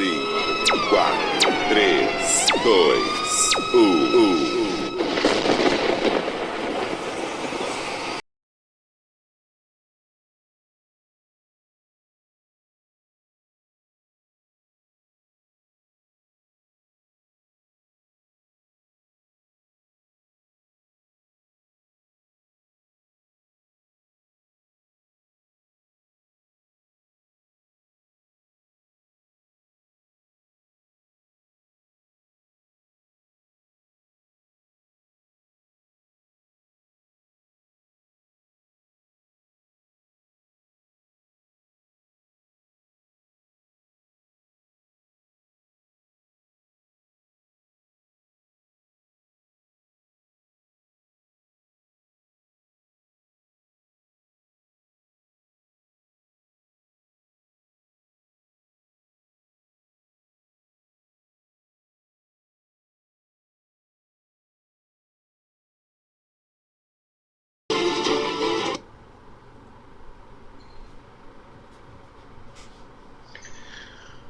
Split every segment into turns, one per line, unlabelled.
5, 4, 3, 2, 1.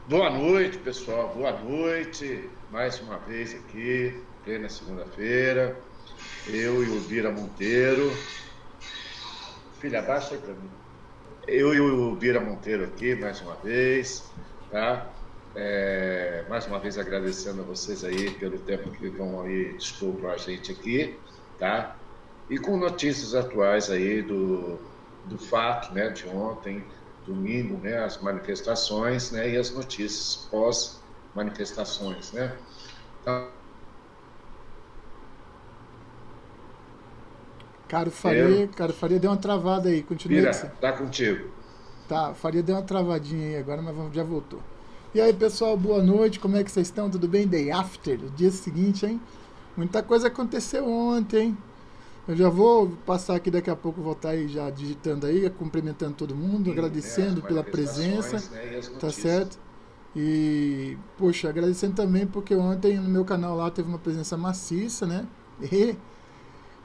Boa noite, pessoal. Boa noite. Mais uma vez aqui, plena segunda-feira. Eu e o Bira Monteiro. Filha, abaixa aí pra mim. Eu e o Bira Monteiro aqui, mais uma vez, tá? Mais uma vez agradecendo a vocês aí pelo tempo que vão aí dispor com a gente aqui, tá? E com notícias atuais aí do fato, né, de ontem, domingo, né, as manifestações, né, e as notícias pós-manifestações, né? Então,
Cara, o Faria deu uma travada aí, continua aí.
Bira, tá contigo.
Tá, o Faria deu uma travadinha aí agora, mas já voltou. E aí, pessoal, boa noite, como é que vocês estão? Tudo bem? Day after, o dia seguinte, hein? Muita coisa aconteceu ontem, hein? Eu já vou passar aqui daqui a pouco, voltar aí já digitando aí, cumprimentando todo mundo, agradecendo pela presença,
né, e as
tá
notícias.
certo? E, poxa, agradecendo também porque ontem no meu canal lá teve uma presença maciça, né? E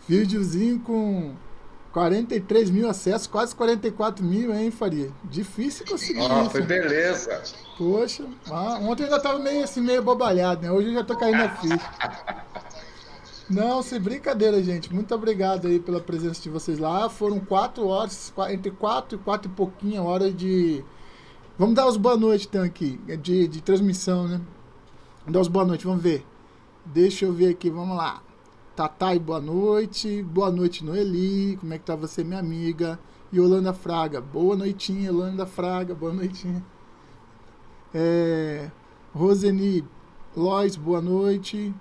videozinho com 43 mil acessos, quase 44 mil, hein, Faria? Difícil conseguir isso.
Foi beleza.
Poxa, ontem eu ainda tava meio assim, meio bobalhado, né? Hoje eu já tô caindo a ficha. Não, sem brincadeira, gente. Muito obrigado aí pela presença de vocês lá. Foram 4 horas, entre 4 e 4 e pouquinho horas de... Vamos dar os boa noite, então, aqui, de transmissão, né? Vamos dar os boa noite, vamos ver. Deixa eu ver aqui, vamos lá. Tatai, boa noite. Boa noite, Noeli. Como é que tá você, minha amiga? Yolanda Fraga. Boa noitinha, Yolanda Fraga. Boa noitinha. Roseni Lois, boa noite.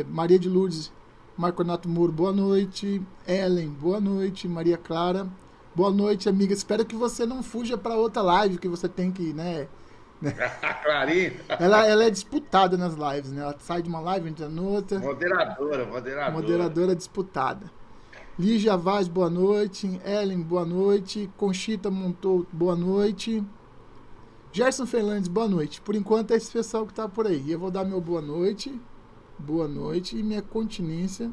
Maria de Lourdes Marconato Moro, boa noite. Ellen, boa noite. Maria Clara, boa noite, amiga. Espero que você não fuja para outra live que você tem que, né?
Clarinho.
Ela é disputada nas lives, né? Ela sai de uma live, entra noutra. Moderadora disputada. Lígia Vaz, boa noite. Ellen, boa noite. Conchita Montou, boa noite. Gerson Fernandes, boa noite. Por enquanto é esse pessoal que tá por aí. Eu vou dar meu boa noite. Boa noite e minha continência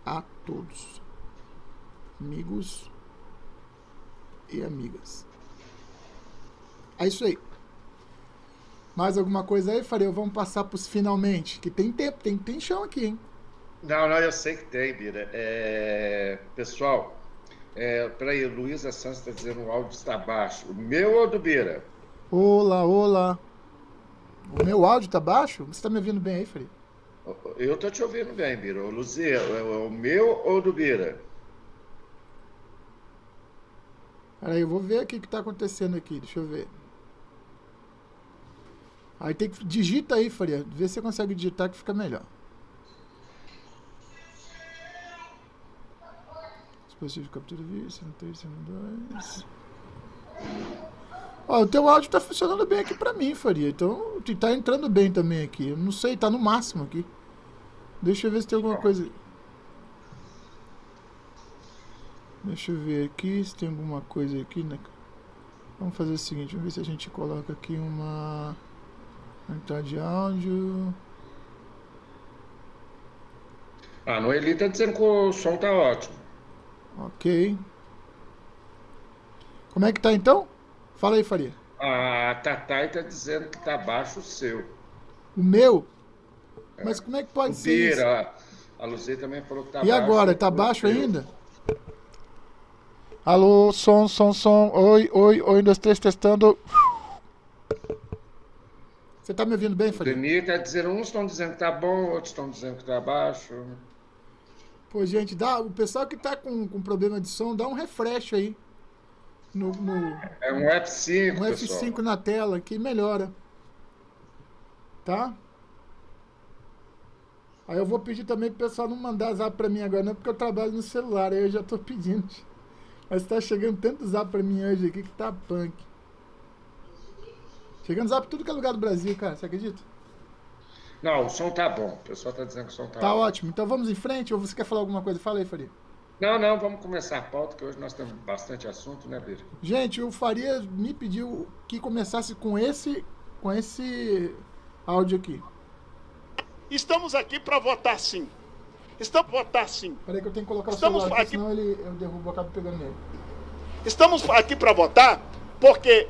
a todos, amigos e amigas. É isso aí. Mais alguma coisa aí, Faria? Vamos passar para os finalmente, que tem tempo, tem chão aqui, hein?
Não, eu sei que tem, Bira. Pessoal, peraí, Luísa Santos está dizendo o áudio está baixo. O meu ou do Bira?
Olá. O meu áudio tá baixo? Você tá me ouvindo bem aí, Faria?
Eu tô te ouvindo bem, Bira. Luzia, é o meu ou do Bira?
Peraí, eu vou ver aqui o que tá acontecendo aqui, deixa eu ver. Aí tem que... Digita aí, Faria. Vê se você consegue digitar que fica melhor. Dispositivo de captura de vídeo, 102. Ó, o teu áudio tá funcionando bem aqui pra mim, Faria. Então, tá entrando bem também aqui. Eu não sei, tá no máximo aqui. Deixa eu ver se tem alguma coisa... Deixa eu ver aqui se tem alguma coisa aqui, né? Vamos fazer o seguinte, vamos ver se a gente coloca aqui uma... entrada de áudio...
A Noeli tá dizendo que o som tá ótimo.
Ok. Como é que tá então? Fala aí, Faria.
A Tatá está dizendo que está baixo o seu.
O meu? Mas como é que pode
O
ser isso?
Bira, a Luzia também falou que está
E
baixo.
agora? Tá
o
baixo
seu.
ainda? Alô, som, som, som. Oi, oi, oi, 1, 2, 3, testando. Você tá me ouvindo bem,
O
Faria?
Denir está dizendo, uns estão dizendo que está bom, outros estão dizendo que está baixo.
Pô, gente, o pessoal que tá com problema de som, dá um refresh aí. No
É um F5,
um
pessoal.
F5 na tela, que melhora. Tá? Aí eu vou pedir também pro pessoal não mandar zap pra mim agora, não, porque eu trabalho no celular, aí eu já tô pedindo. Mas tá chegando tanto zap pra mim hoje aqui que tá punk. Chegando zap tudo que é lugar do Brasil, cara, você acredita?
Não, o som tá bom. O pessoal tá dizendo que o som tá
Tá
bom.
ótimo. Então vamos em frente, ou você quer falar alguma coisa? Fala aí, Faria.
Não, vamos começar a pauta, que hoje nós temos bastante assunto, né, Bira?
Gente, o Faria me pediu que começasse com esse áudio aqui.
Estamos aqui para votar sim. Estamos para votar sim.
Peraí que eu tenho que colocar
Estamos
o celular aqui,
aqui-
senão eu derrubo, acabo pegando nele.
Estamos aqui para votar porque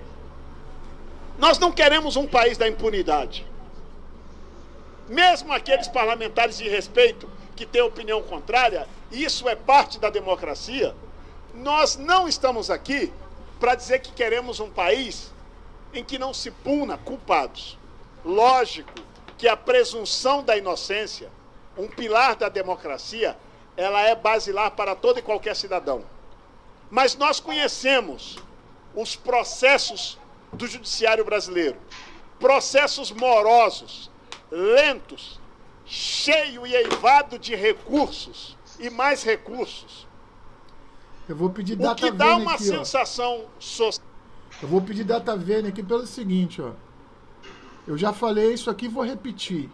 nós não queremos um país da impunidade. Mesmo aqueles parlamentares de respeito que têm opinião contrária, isso é parte da democracia, nós não estamos aqui para dizer que queremos um país em que não se puna culpados. Lógico que a presunção da inocência, um pilar da democracia, ela é basilar para todo e qualquer cidadão. Mas nós conhecemos os processos do judiciário brasileiro, processos morosos, lentos, cheio e eivado de recursos e mais recursos,
Eu vou pedir
o
data
que dá
vênia
uma
aqui,
sensação social.
Eu vou pedir data vênia aqui pelo seguinte, ó. Eu já falei isso aqui e vou repetir.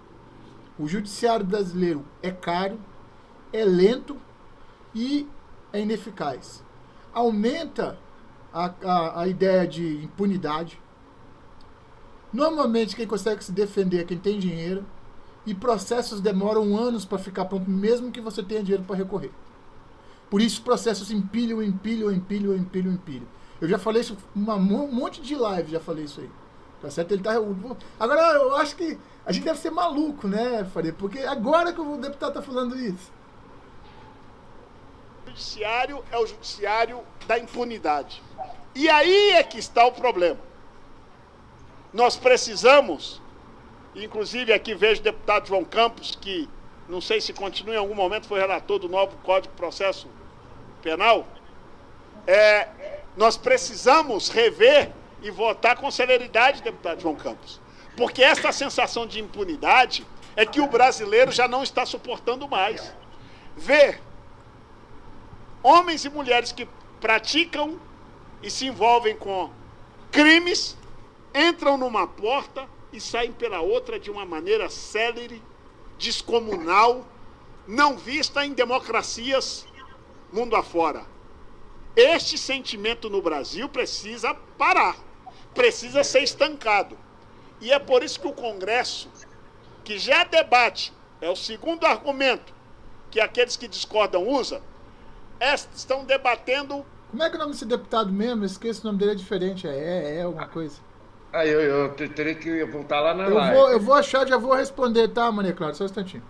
O judiciário brasileiro é caro, é lento e é ineficaz. Aumenta a ideia de impunidade. Normalmente quem consegue se defender é quem tem dinheiro. E processos demoram anos para ficar pronto, mesmo que você tenha dinheiro para recorrer. Por isso os processos empilham. Eu já falei isso um monte de live, já falei isso aí. Tá certo? Agora eu acho que a gente deve ser maluco, né, Faria? Porque agora que o deputado tá falando isso.
O judiciário é o judiciário da impunidade. E aí é que está o problema. Nós precisamos, inclusive aqui vejo o deputado João Campos, que não sei se continua em algum momento, foi relator do novo Código de Processo Penal. Nós precisamos rever e votar com celeridade, deputado João Campos. Porque essa sensação de impunidade é que o brasileiro já não está suportando mais. Ver homens e mulheres que praticam e se envolvem com crimes, entram numa porta e saem pela outra de uma maneira célere, descomunal, não vista em democracias mundo afora. Este sentimento no Brasil precisa parar, precisa ser estancado. E é por isso que o Congresso, que já debate, é o segundo argumento que aqueles que discordam usam, estão debatendo.
Como é que é o nome desse deputado mesmo? Eu esqueço, o nome dele é diferente. É alguma coisa.
Aí eu teria que voltar lá na
Eu
live.
vou achar, já vou responder, tá, Maria Clara? Só um instantinho.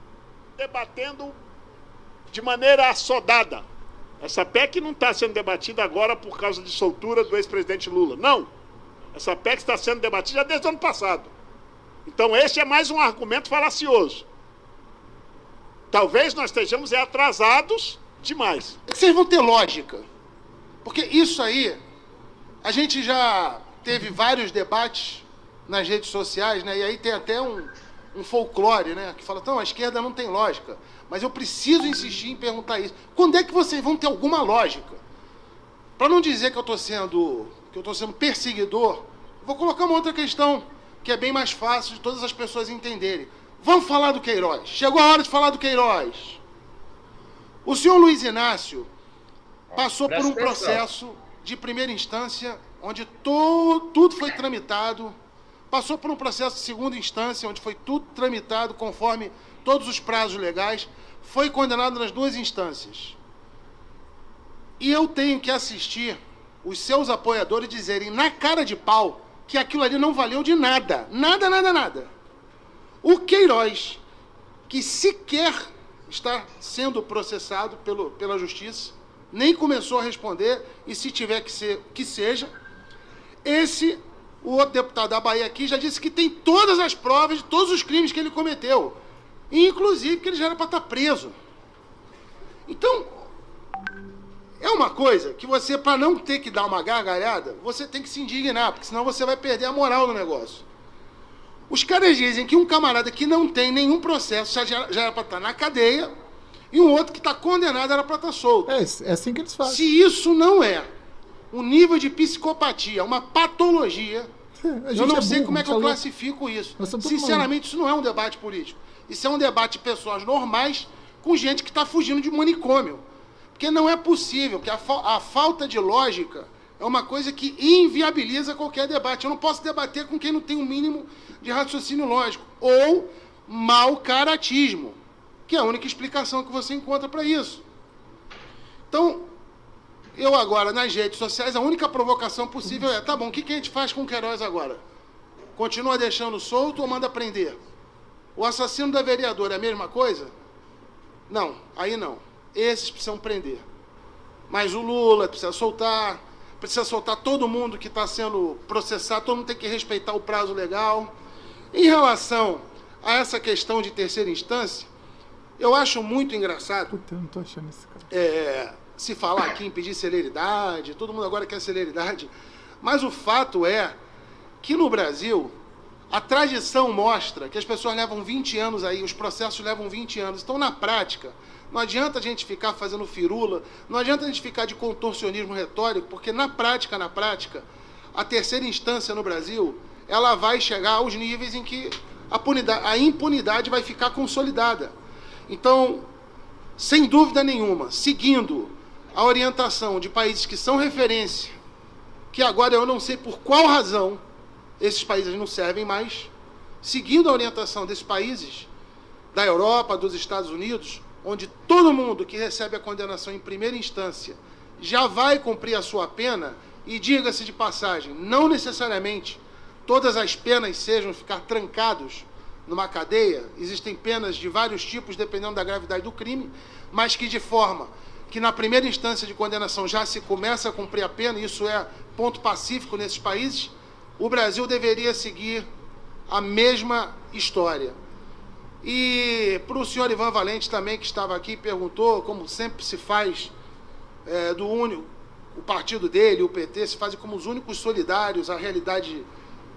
Debatendo de maneira assodada. Essa PEC não está sendo debatida agora por causa de soltura do ex-presidente Lula. Não. Essa PEC está sendo debatida já desde o ano passado. Então este é mais um argumento falacioso. Talvez nós estejamos atrasados demais.
Vocês vão ter lógica. Porque isso aí, a gente já teve vários debates nas redes sociais, né? E aí tem até um folclore, né? Que fala, então, a esquerda não tem lógica. Mas eu preciso insistir em perguntar isso. Quando é que vocês vão ter alguma lógica? Para não dizer que eu estou sendo perseguidor, vou colocar uma outra questão que é bem mais fácil de todas as pessoas entenderem. Vamos falar do Queiroz. Chegou a hora de falar do Queiroz. O senhor Luiz Inácio passou por um processo de primeira instância, onde tudo foi tramitado, passou por um processo de segunda instância, onde foi tudo tramitado conforme todos os prazos legais, foi condenado nas duas instâncias. E eu tenho que assistir os seus apoiadores dizerem na cara de pau que aquilo ali não valeu de nada. Nada, nada, nada. O Queiroz, que sequer está sendo processado pela justiça, nem começou a responder, e se tiver que ser, que seja. O outro deputado da Bahia aqui já disse que tem todas as provas de todos os crimes que ele cometeu, inclusive que ele já era para estar preso. Então, é uma coisa que você, para não ter que dar uma gargalhada, você tem que se indignar, porque senão você vai perder a moral do negócio. Os caras dizem que um camarada que não tem nenhum processo já era para estar na cadeia, e um outro que está condenado era para estar solto.
É assim que eles fazem.
Se isso não é um nível de psicopatia, uma patologia, eu não sei como é que eu classifico isso. Sinceramente, isso não é um debate político. Isso é um debate de pessoas normais com gente que está fugindo de manicômio. Porque não é possível, que a falta de lógica é uma coisa que inviabiliza qualquer debate. Eu não posso debater com quem não tem um mínimo de raciocínio lógico. Ou mau caratismo, que é a única explicação que você encontra para isso. Então, eu agora, nas redes sociais, a única provocação possível é, tá bom, o que a gente faz com o Queiroz agora? Continua deixando solto ou manda prender? O assassino da vereadora é a mesma coisa? Não, aí não. Esses precisam prender. Mas o Lula precisa soltar todo mundo que está sendo processado, todo mundo tem que respeitar o prazo legal. Em relação a essa questão de terceira instância, eu acho muito engraçado.
Puta, eu não tô achando esse cara.
Se falar aqui em pedir celeridade, todo mundo agora quer celeridade, mas o fato é que no Brasil a tradição mostra que as pessoas levam 20 anos aí, os processos levam 20 anos. Então, na prática, não adianta a gente ficar fazendo firula, não adianta a gente ficar de contorcionismo retórico, porque na prática, a terceira instância no Brasil, ela vai chegar aos níveis em que a impunidade vai ficar consolidada. Então, sem dúvida nenhuma, seguindo a orientação de países que são referência, que agora eu não sei por qual razão esses países não servem mais, seguindo a orientação desses países, da Europa, dos Estados Unidos, onde todo mundo que recebe a condenação em primeira instância já vai cumprir a sua pena, e diga-se de passagem, não necessariamente todas as penas sejam ficar trancados numa cadeia, existem penas de vários tipos, dependendo da gravidade do crime, mas que de forma que na primeira instância de condenação já se começa a cumprir a pena, e isso é ponto pacífico nesses países, o Brasil deveria seguir a mesma história. E para o senhor Ivan Valente também, que estava aqui, perguntou, como sempre se faz, o partido dele, o PT, se fazem como os únicos solidários à realidade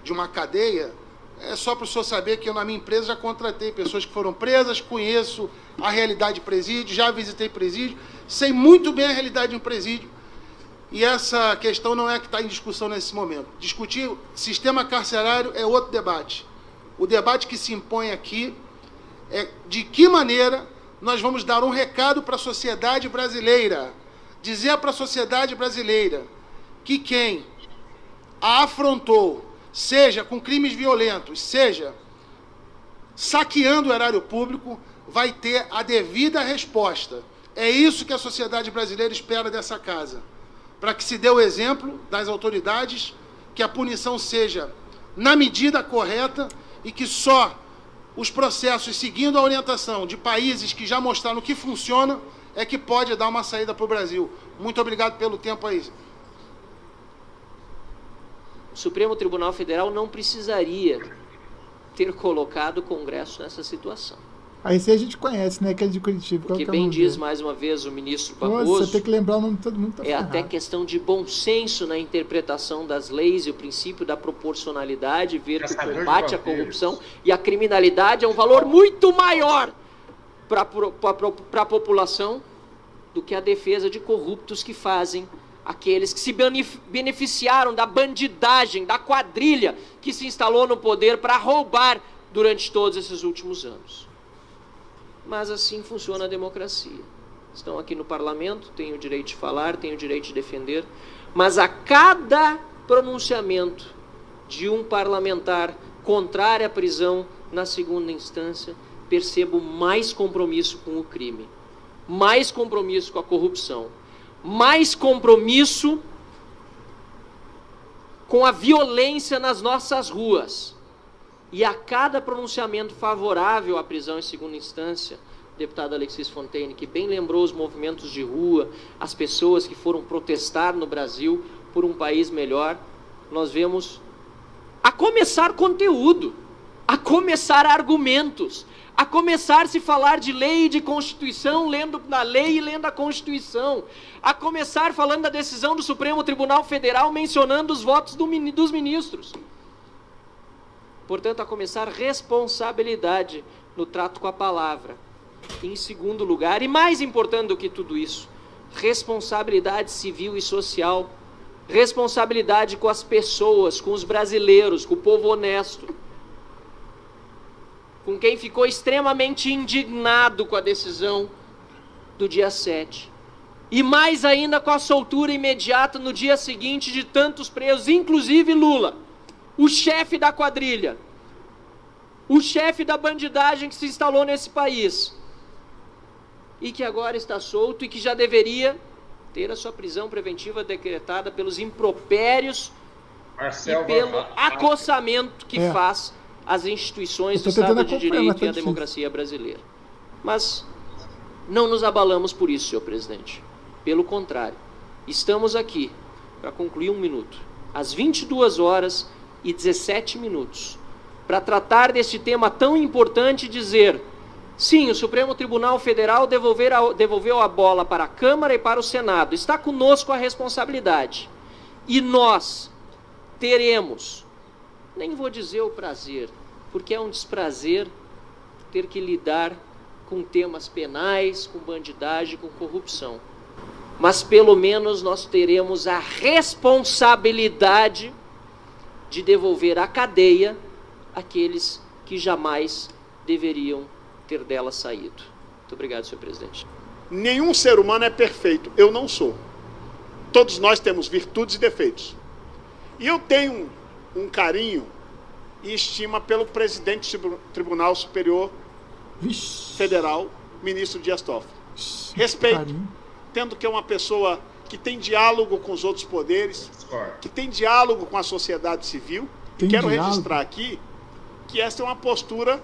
de uma cadeia. É só para o senhor saber que eu, na minha empresa, já contratei pessoas que foram presas, conheço a realidade de presídio, já visitei presídio, sei muito bem a realidade de um presídio, e essa questão não é a que está em discussão nesse momento. Discutir sistema carcerário é outro debate. O debate que se impõe aqui é de que maneira nós vamos dar um recado para a sociedade brasileira, dizer para a sociedade brasileira que quem a afrontou, seja com crimes violentos, seja saqueando o erário público, vai ter a devida resposta. É isso que a sociedade brasileira espera dessa casa, para que se dê o exemplo das autoridades, que a punição seja na medida correta e que só os processos seguindo a orientação de países que já mostraram que funciona é que pode dar uma saída para o Brasil. Muito obrigado pelo tempo aí.
O Supremo Tribunal Federal não precisaria ter colocado o Congresso nessa situação.
Aí esse a gente conhece, né? Aquele de Curitiba.
Porque bem diz mais uma vez o ministro Barroso,
você tem que lembrar o nome de todo mundo.
É até questão de bom senso na interpretação das leis e o princípio da proporcionalidade, ver que o combate à corrupção e a criminalidade é um valor muito maior para a população do que a defesa de corruptos que fazem aqueles que se beneficiaram da bandidagem, da quadrilha que se instalou no poder para roubar durante todos esses últimos anos. Mas assim funciona a democracia. Estão aqui no parlamento, têm o direito de falar, têm o direito de defender, mas a cada pronunciamento de um parlamentar contrário à prisão na segunda instância, percebo mais compromisso com o crime, mais compromisso com a corrupção, mais compromisso com a violência nas nossas ruas. E a cada pronunciamento favorável à prisão em segunda instância, deputado Alexis Fontaine, que bem lembrou os movimentos de rua, as pessoas que foram protestar no Brasil por um país melhor, nós vemos, a começar conteúdo, a começar argumentos, a começar a se falar de lei e de Constituição, lendo da lei e lendo a Constituição, a começar falando da decisão do Supremo Tribunal Federal, mencionando os votos dos ministros. Portanto, a começar responsabilidade no trato com a palavra. Em segundo lugar, e mais importante do que tudo isso, responsabilidade civil e social, responsabilidade com as pessoas, com os brasileiros, com o povo honesto, com quem ficou extremamente indignado com a decisão do dia 7. E mais ainda com a soltura imediata no dia seguinte de tantos presos, inclusive Lula, o chefe da quadrilha, o chefe da bandidagem que se instalou nesse país, e que agora está solto e que já deveria ter a sua prisão preventiva decretada pelos impropérios e pelo acossamento que faz as instituições do Estado de Direito e a democracia brasileira. Mas não nos abalamos por isso, senhor presidente. Pelo contrário, estamos aqui para concluir 1 minuto, às 22h17, para tratar desse tema tão importante e dizer: sim, o Supremo Tribunal Federal devolveu a bola para a Câmara e para o Senado. Está conosco a responsabilidade. E nós teremos, nem vou dizer o prazer, porque é um desprazer ter que lidar com temas penais, com bandidagem, com corrupção. Mas pelo menos nós teremos a responsabilidade de devolver à cadeia aqueles que jamais deveriam ter dela saído. Muito obrigado, senhor presidente.
Nenhum ser humano é perfeito. Eu não sou. Todos nós temos virtudes e defeitos. E eu tenho um carinho e estima pelo presidente do Tribunal Superior Federal, ministro Dias Toffoli. Respeito, tendo que é uma pessoa que tem diálogo com os outros poderes, que tem diálogo com a sociedade civil. E quero registrar aqui que essa é uma postura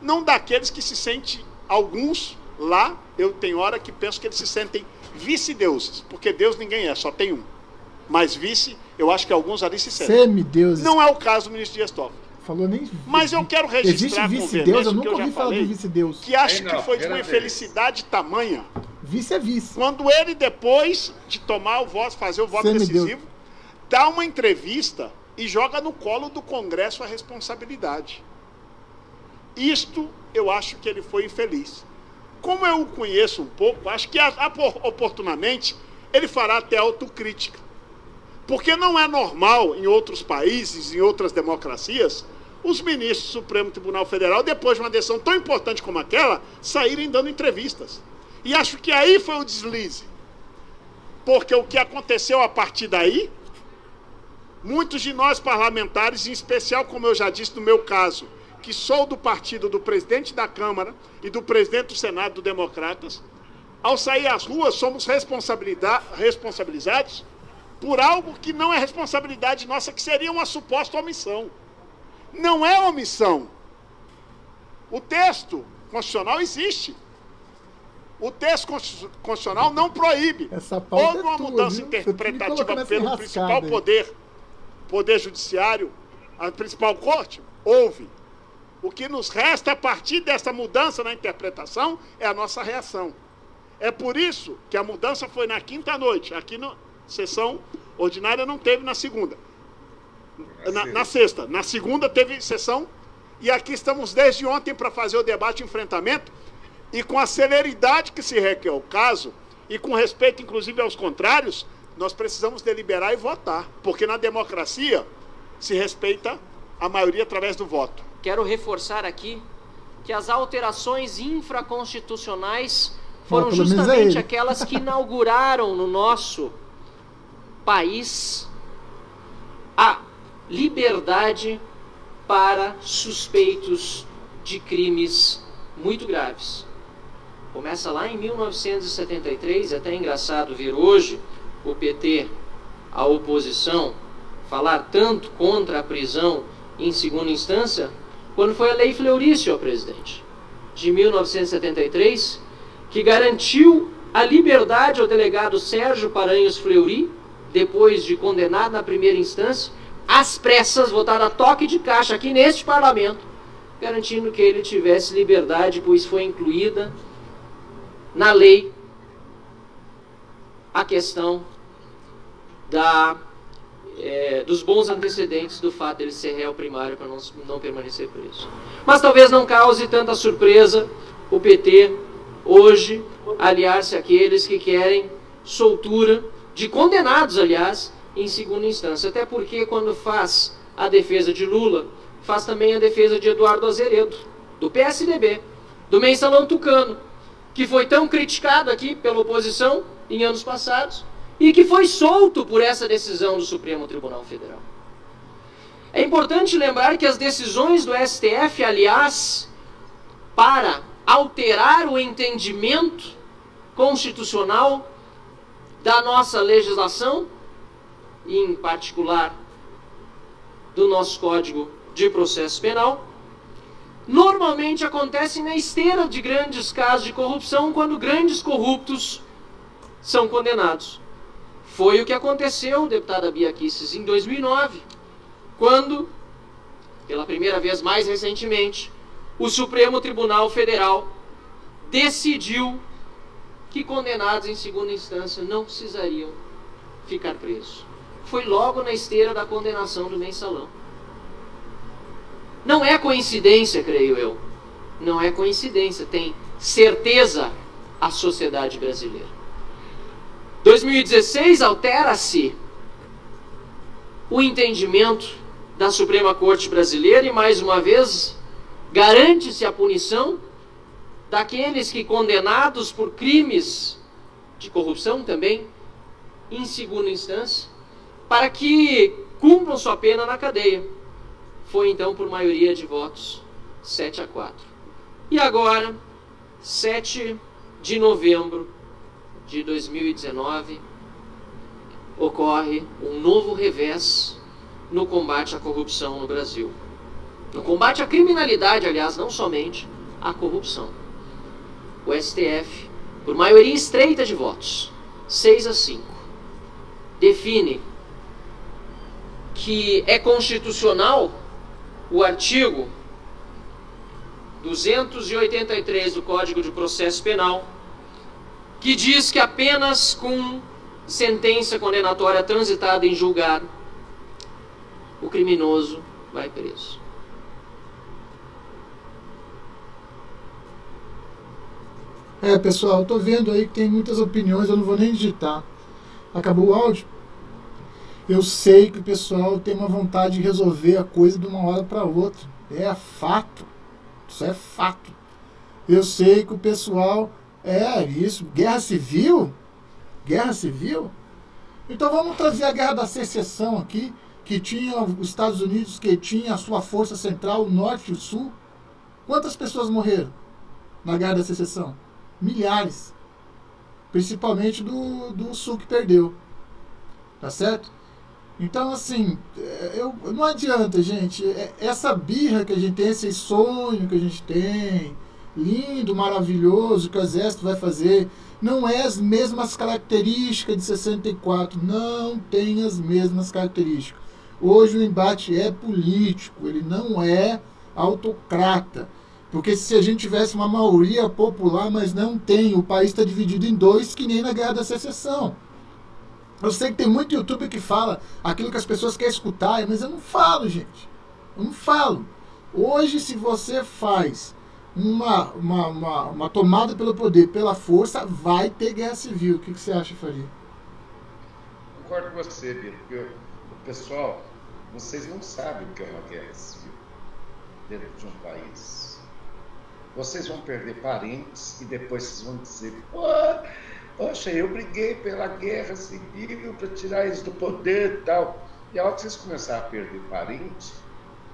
não daqueles que se sentem, alguns lá, eu tenho hora que penso que eles se sentem vice-deuses, porque Deus ninguém é, só tem um. Mas vice, eu acho que alguns ali se sentem.
Semideuses.
Não é o caso do ministro Dias Toffoli.
Falou nem.
Mas eu quero registrar com o
vice-deus, eu nunca ouvi falar de vice-deus.
Que acho que foi de uma infelicidade tamanha.
Vice é vice.
Quando ele, depois de tomar o voto, fazer o voto decisivo, dá uma entrevista e joga no colo do Congresso a responsabilidade. Isto, eu acho que ele foi infeliz. Como eu o conheço um pouco, acho que oportunamente ele fará até autocrítica. Porque não é normal em outros países, em outras democracias, os ministros do Supremo Tribunal Federal, depois de uma decisão tão importante como aquela, saírem dando entrevistas. E acho que aí foi o deslize. Porque o que aconteceu a partir daí, muitos de nós parlamentares, em especial, como eu já disse no meu caso, que sou do partido do presidente da Câmara e do presidente do Senado do Democratas, ao sair às ruas somos responsabilizados por algo que não é responsabilidade nossa, que seria uma suposta omissão. Não é omissão. O texto constitucional existe. O texto constitucional não proíbe. Houve uma mudança interpretativa pelo principal poder judiciário, a principal corte? Houve. O que nos resta a partir dessa mudança na interpretação é a nossa reação. É por isso que a mudança foi na quinta-noite. Aqui na sessão ordinária não teve na segunda. Na sexta. Na segunda teve sessão. E aqui estamos desde ontem para fazer o debate e enfrentamento. E com a celeridade que se requer o caso, e com respeito inclusive aos contrários, nós precisamos deliberar e votar. Porque na democracia se respeita a maioria através do voto.
Quero reforçar aqui que as alterações infraconstitucionais foram justamente aquelas que inauguraram no nosso país a liberdade para suspeitos de crimes muito graves. Começa lá em 1973, é até engraçado ver hoje o PT, a oposição, falar tanto contra a prisão em segunda instância, quando foi a Lei Fleury, senhor presidente, de 1973, que garantiu a liberdade ao delegado Sérgio Paranhos Fleury, depois de condenado na primeira instância, às pressas, votado a toque de caixa aqui neste parlamento, garantindo que ele tivesse liberdade, pois foi incluída na lei a questão dos bons antecedentes do fato de ele ser réu primário para não permanecer preso. Mas talvez não cause tanta surpresa o PT hoje aliar-se àqueles que querem soltura de condenados, aliás, em segunda instância. Até porque quando faz a defesa de Lula, faz também a defesa de Eduardo Azeredo, do PSDB, do Mensalão Tucano, que foi tão criticado aqui pela oposição em anos passados e que foi solto por essa decisão do Supremo Tribunal Federal. É importante lembrar que as decisões do STF, aliás, para alterar o entendimento constitucional da nossa legislação, e em particular do nosso Código de Processo Penal, normalmente acontecem na esteira de grandes casos de corrupção, quando grandes corruptos são condenados. Foi o que aconteceu, deputada Bia Kicis, em 2009, quando, pela primeira vez mais recentemente, o Supremo Tribunal Federal decidiu que condenados em segunda instância não precisariam ficar presos. Foi logo na esteira da condenação do Mensalão. Não é coincidência, creio eu. Não é coincidência, tem certeza a sociedade brasileira. 2016 altera-se o entendimento da Suprema Corte Brasileira e, mais uma vez, garante-se a punição daqueles que, condenados por crimes de corrupção também, em segunda instância, para que cumpram sua pena na cadeia. Foi então por maioria de votos 7-4. E agora, 7 de novembro de 2019, ocorre um novo revés no combate à corrupção no Brasil. No combate à criminalidade, aliás, não somente à corrupção. O STF, por maioria estreita de votos, 6-5, define que é constitucional o artigo 283 do Código de Processo Penal, que diz que apenas com sentença condenatória transitada em julgado, o criminoso vai preso.
Pessoal, eu tô vendo aí que tem muitas opiniões, eu não vou nem digitar. Acabou o áudio? Eu sei que o pessoal tem uma vontade de resolver a coisa de uma hora para outra. É fato. Isso é fato. Eu sei que o pessoal... isso. Guerra civil? Guerra civil? Então vamos trazer a Guerra da Secessão aqui, que tinha os Estados Unidos, que tinha a sua força central, o norte e o sul. Quantas pessoas morreram na Guerra da Secessão? Milhares. Principalmente do sul que perdeu. Tá certo? Então, assim, não adianta, gente. Essa birra que a gente tem, esse sonho que a gente tem, lindo, maravilhoso, que o Exército vai fazer, não é as mesmas características de 64. Não tem as mesmas características. Hoje o embate é político, ele não é autocrata. Porque se a gente tivesse uma maioria popular, mas não tem, o país está dividido em dois, que nem na Guerra da Secessão. Eu sei que tem muito youtuber que fala aquilo que as pessoas querem escutar, mas eu não falo, gente. Eu não falo. Hoje, se você faz uma tomada pelo poder, pela força, vai ter guerra civil. O que você acha, Faria?
Concordo com você, Biro, porque o pessoal, vocês não sabem o que é uma guerra civil dentro de um país. Vocês vão perder parentes e depois vocês vão dizer, poxa, eu briguei pela guerra civil para tirar eles do poder e tal. E a hora que vocês começarem a perder parentes,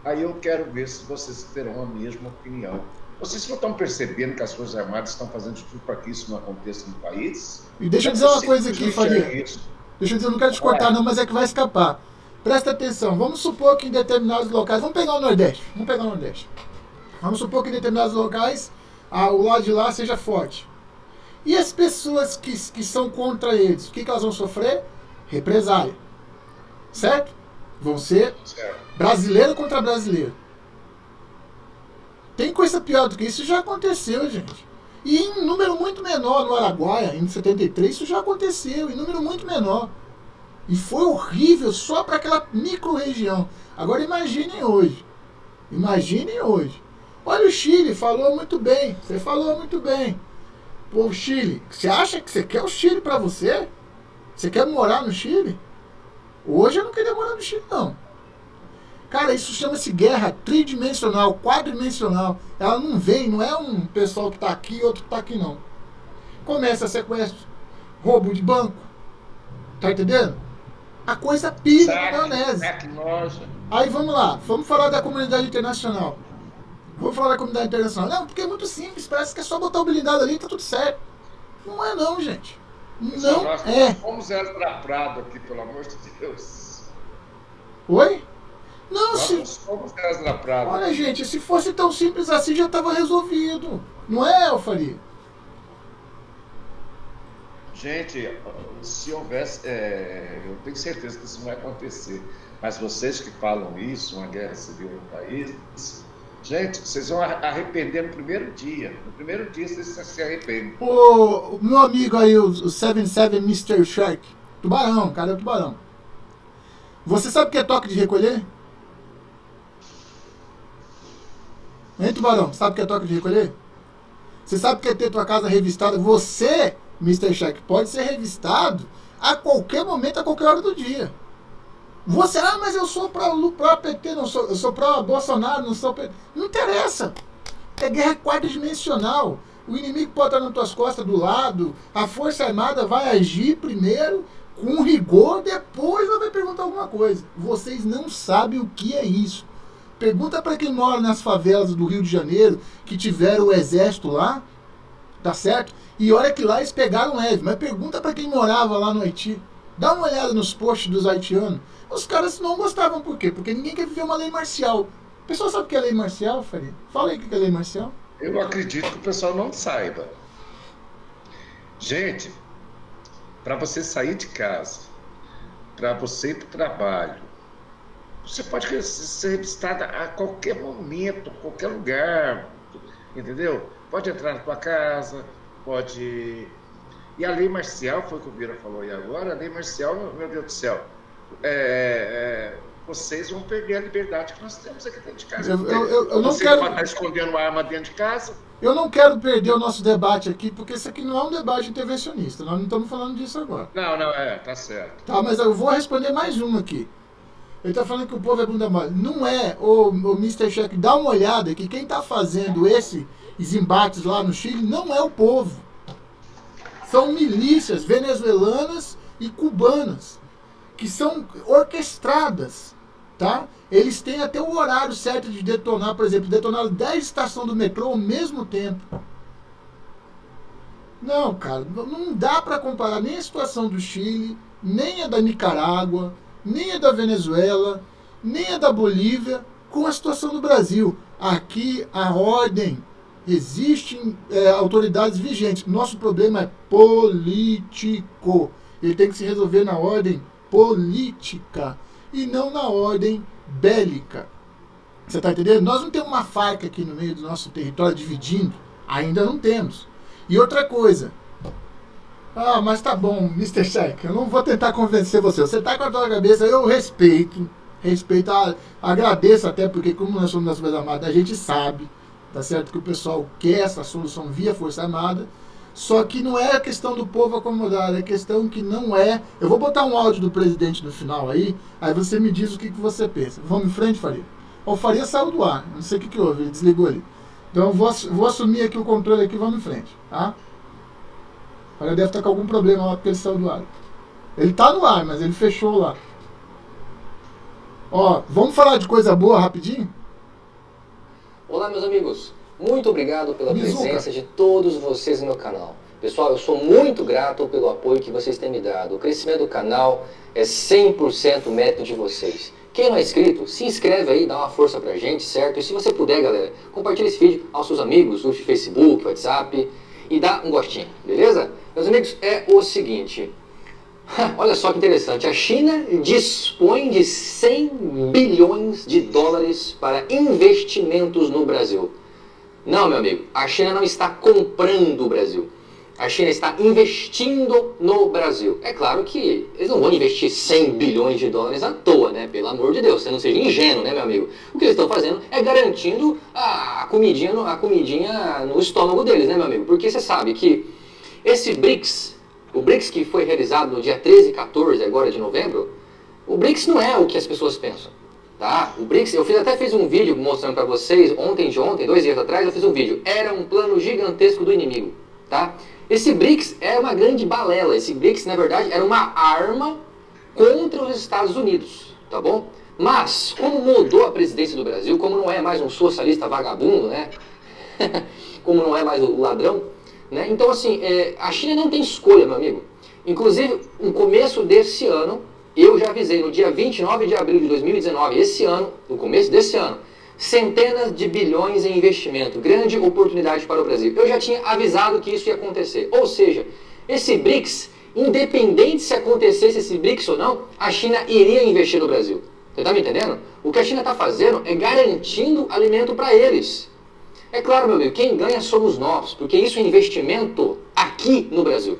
aí eu quero ver se vocês terão a mesma opinião Vocês não estão percebendo que as Forças Armadas estão fazendo tudo para que isso não aconteça no país?
E deixa eu dizer uma coisa aqui, Faria. Deixa eu dizer, eu não quero te cortar não, mas é que vai escapar. Presta atenção, vamos supor que em determinados locais, vamos pegar o Nordeste. Vamos supor que em determinados locais, o lado de lá seja forte. E as pessoas que são contra eles, o que elas vão sofrer? Represália. Certo? Vão ser brasileiro contra brasileiro. Tem coisa pior do que isso, já aconteceu, gente. E em número muito menor no Araguaia, em 73, isso já aconteceu, em número muito menor. E foi horrível só para aquela micro-região. Agora imaginem hoje. Olha o Chile, falou muito bem. Você falou muito bem. Pô, o Chile, você acha que você quer o Chile para você? Você quer morar no Chile? Hoje eu não queria morar no Chile, não. Cara, isso chama-se guerra tridimensional, quadridimensional. Ela não vem, não é um pessoal que está aqui e outro que está aqui, não. Começa sequestro, roubo de banco. Tá entendendo? A coisa pira na maionese. Aí vamos lá, vamos falar da comunidade internacional. Vamos falar da comunidade internacional. Não, porque é muito simples, parece que é só botar o blindado ali e tá tudo certo. Não é não, gente. Não é.
Vamos Prado aqui, pelo amor de Deus.
Oi? Não,
Olha,
gente, se fosse tão simples assim já estava resolvido. Não é, Alfaria?
Gente, se houvesse... eu tenho certeza que isso não vai acontecer. Mas vocês que falam isso, uma guerra civil no país... Gente, vocês vão arrepender no primeiro dia. No primeiro dia vocês se arrependem.
O meu amigo aí, o 77 Mr. Shark. Tubarão, cara, é o tubarão. Você sabe o que é toque de recolher? Hein, Tubarão? Sabe o que é toque de recolher? Você sabe o que é ter tua casa revistada? Você, Mr. Shark, pode ser revistado a qualquer momento, a qualquer hora do dia. Você, mas eu sou pra PT, não sou, eu sou pra Bolsonaro, não sou pra... Não interessa. É guerra quadridimensional. O inimigo pode estar nas tuas costas do lado, a Força Armada vai agir primeiro, com rigor, depois ela vai perguntar alguma coisa. Vocês não sabem o que é isso. Pergunta para quem mora nas favelas do Rio de Janeiro, que tiveram o exército lá, tá certo? E olha que lá eles pegaram leve, mas pergunta para quem morava lá no Haiti. Dá uma olhada nos posts dos haitianos. Os caras não gostavam, por quê? Porque ninguém quer viver uma lei marcial. O pessoal sabe o que é lei marcial, Faria? Fala aí o que é lei marcial.
Eu acredito que o pessoal não saiba. Gente, para você sair de casa, para você ir para o trabalho, você pode ser revistada a qualquer momento, a qualquer lugar, entendeu? Pode entrar na tua casa, pode... E a lei marcial, foi o que o Bira falou aí agora, a lei marcial, meu Deus do céu, vocês vão perder a liberdade que nós temos aqui dentro de casa.
Eu não
você
quero...
pode estar escondendo arma dentro de casa.
Eu não quero perder o nosso debate aqui, porque isso aqui não é um debate intervencionista, nós não estamos falando disso agora.
Não, tá certo.
Tá, mas eu vou responder mais uma aqui. Ele está falando que o povo é bunda mole. Não é, o Mr. Check, dá uma olhada que quem está fazendo esses embates lá no Chile não é o povo. São milícias venezuelanas e cubanas, que são orquestradas, tá? Eles têm até o horário certo de detonar, por exemplo, detonaram 10 estações do metrô ao mesmo tempo. Não, cara, não dá para comparar nem a situação do Chile, nem a da Nicarágua, nem a da Venezuela, nem a da Bolívia com a situação do Brasil. Aqui a ordem, existem autoridades vigentes. Nosso problema é político. Ele tem que se resolver na ordem política e não na ordem bélica. Você está entendendo? Nós não temos uma FARC aqui no meio do nosso território dividindo. Ainda não temos. E outra coisa. Mas tá bom, Mr. Check, eu não vou tentar convencer você. Você tá com a tua cabeça, eu respeito, agradeço até, porque como nós somos das Forças Armadas, a gente sabe, tá certo, que o pessoal quer essa solução via Força Armada, só que não é a questão do povo acomodado, é questão que não é... Eu vou botar um áudio do presidente no final aí você me diz o que você pensa. Vamos em frente, Faria? O Faria saiu do ar, não sei o que houve, ele desligou ali. Então eu vou assumir aqui o controle aqui, vamos em frente, tá? Ele deve estar com algum problema lá porque ele saiu do ar. Ele está no ar, mas ele fechou lá. Vamos falar de coisa boa rapidinho?
Olá, meus amigos. muito obrigado pela
Mizuka.
presença de todos vocês no meu canal. Pessoal, eu sou muito grato pelo apoio que vocês têm me dado. O crescimento do canal é 100% mérito de vocês. Quem não é inscrito, se inscreve aí, dá uma força pra gente, certo? E se você puder, galera, compartilha esse vídeo aos seus amigos, no Facebook, WhatsApp, e dá um gostinho, beleza? Meus amigos, é o seguinte, olha só que interessante, a China dispõe de 100 bilhões de dólares para investimentos no Brasil. Não, meu amigo, a China não está comprando o Brasil. A China está investindo no Brasil. É claro que eles não vão investir 100 bilhões de dólares à toa, né? Pelo amor de Deus, você não seja ingênuo, né, meu amigo? O que eles estão fazendo é garantindo a comidinha no estômago deles, né, meu amigo? Porque você sabe que esse BRICS, o BRICS que foi realizado no dia 13 e 14 agora de novembro, o BRICS não é o que as pessoas pensam. Tá? O BRICS, eu até fiz um vídeo mostrando para vocês, ontem, 2 dias atrás, eu fiz um vídeo. Era um plano gigantesco do inimigo, tá? Esse BRICS é uma grande balela. Esse BRICS, na verdade, era uma arma contra os Estados Unidos, tá bom? Mas, como mudou a presidência do Brasil, como não é mais um socialista vagabundo, né? Como não é mais o ladrão, né? Então, assim, a China não tem escolha, meu amigo. Inclusive, no começo desse ano, eu já avisei, no dia 29 de abril de 2019, esse ano, no começo desse ano, centenas de bilhões em investimento, grande oportunidade para o Brasil. Eu já tinha avisado que isso ia acontecer. Ou seja, esse BRICS, independente se acontecesse esse BRICS ou não, a China iria investir no Brasil. Você está me entendendo? O que a China está fazendo é garantindo alimento para eles. É claro, meu amigo, quem ganha somos nós, porque isso é investimento aqui no Brasil.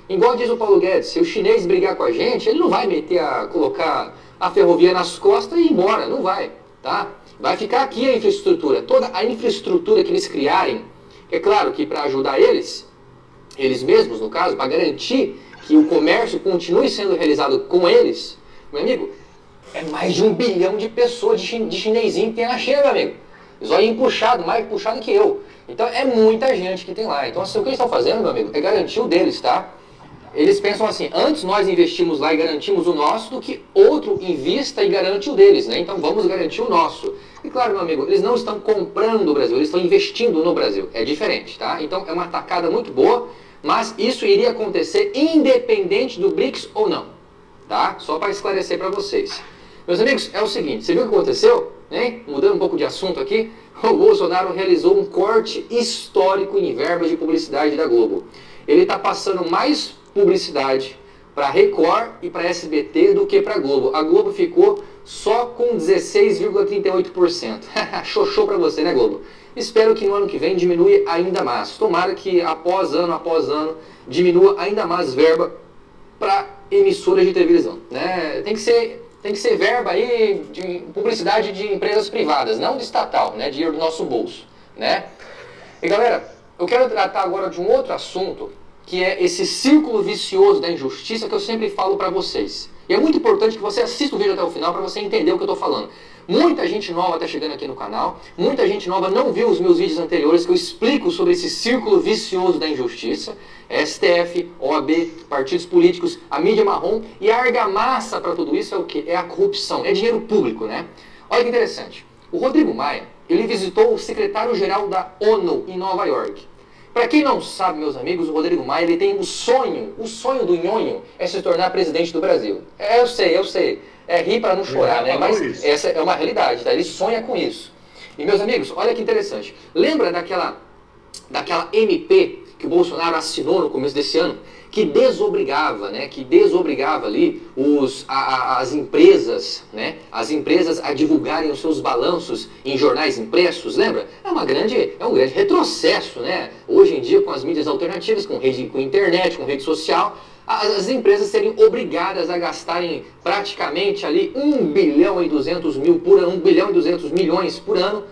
Igual diz o Paulo Guedes, se o chinês brigar com a gente, ele não vai colocar a ferrovia nas costas e ir embora, não vai, tá? Vai ficar aqui a infraestrutura, toda a infraestrutura que eles criarem, é claro que para ajudar eles mesmos no caso, para garantir que o comércio continue sendo realizado com eles, meu amigo, é mais de 1 bilhão de pessoas, de chinesinho que tem na China, meu amigo. Zóio puxado, mais puxado que eu. Então é muita gente que tem lá. Então assim, o que eles estão fazendo, meu amigo, é garantir o deles, tá? Eles pensam assim, antes nós investimos lá e garantimos o nosso do que outro invista e garante o deles, né? Então vamos garantir o nosso. E claro, meu amigo, eles não estão comprando o Brasil, eles estão investindo no Brasil. É diferente, tá? Então é uma tacada muito boa, mas isso iria acontecer independente do BRICS ou não, tá? Só para esclarecer para vocês. Meus amigos, é o seguinte, você viu o que aconteceu? Hein? Mudando um pouco de assunto aqui, o Bolsonaro realizou um corte histórico em verbas de publicidade da Globo. Ele está passando mais publicidade para Record e para SBT do que para Globo. A Globo ficou só com 16,38%. Xoxô para você, né, Globo? Espero que no ano que vem diminua ainda mais. Tomara que após ano diminua ainda mais verba para emissoras de televisão, né? Tem que ser verba aí de publicidade de empresas privadas, não de estatal, né? Dinheiro do nosso bolso, né? E galera, eu quero tratar agora de um outro assunto, que é esse círculo vicioso da injustiça que eu sempre falo para vocês. E é muito importante que você assista o vídeo até o final para você entender o que eu estou falando. Muita gente nova está chegando aqui no canal, muita gente nova não viu os meus vídeos anteriores que eu explico sobre esse círculo vicioso da injustiça. STF, OAB, partidos políticos, a mídia marrom e a argamassa para tudo isso é o quê? É a corrupção, é dinheiro público, né? Olha que interessante. O Rodrigo Maia, ele visitou o secretário-geral da ONU em Nova York. Para quem não sabe, meus amigos, o Rodrigo Maia, ele tem o sonho do nhonho é se tornar presidente do Brasil. Eu sei. É rir para não chorar, né? Mas essa é uma realidade, tá? Ele sonha com isso. E, meus amigos, olha que interessante. Lembra daquela MP que o Bolsonaro assinou no começo desse ano? Que desobrigava, né? Que desobrigava ali as empresas, né? As empresas a divulgarem os seus balanços em jornais impressos, lembra? É um grande retrocesso, né? Hoje em dia, com as mídias alternativas, com internet, com rede social, as empresas serem obrigadas a gastarem praticamente ali 1 bilhão e 200 mil por ano, 1 bilhão e 200 milhões por ano,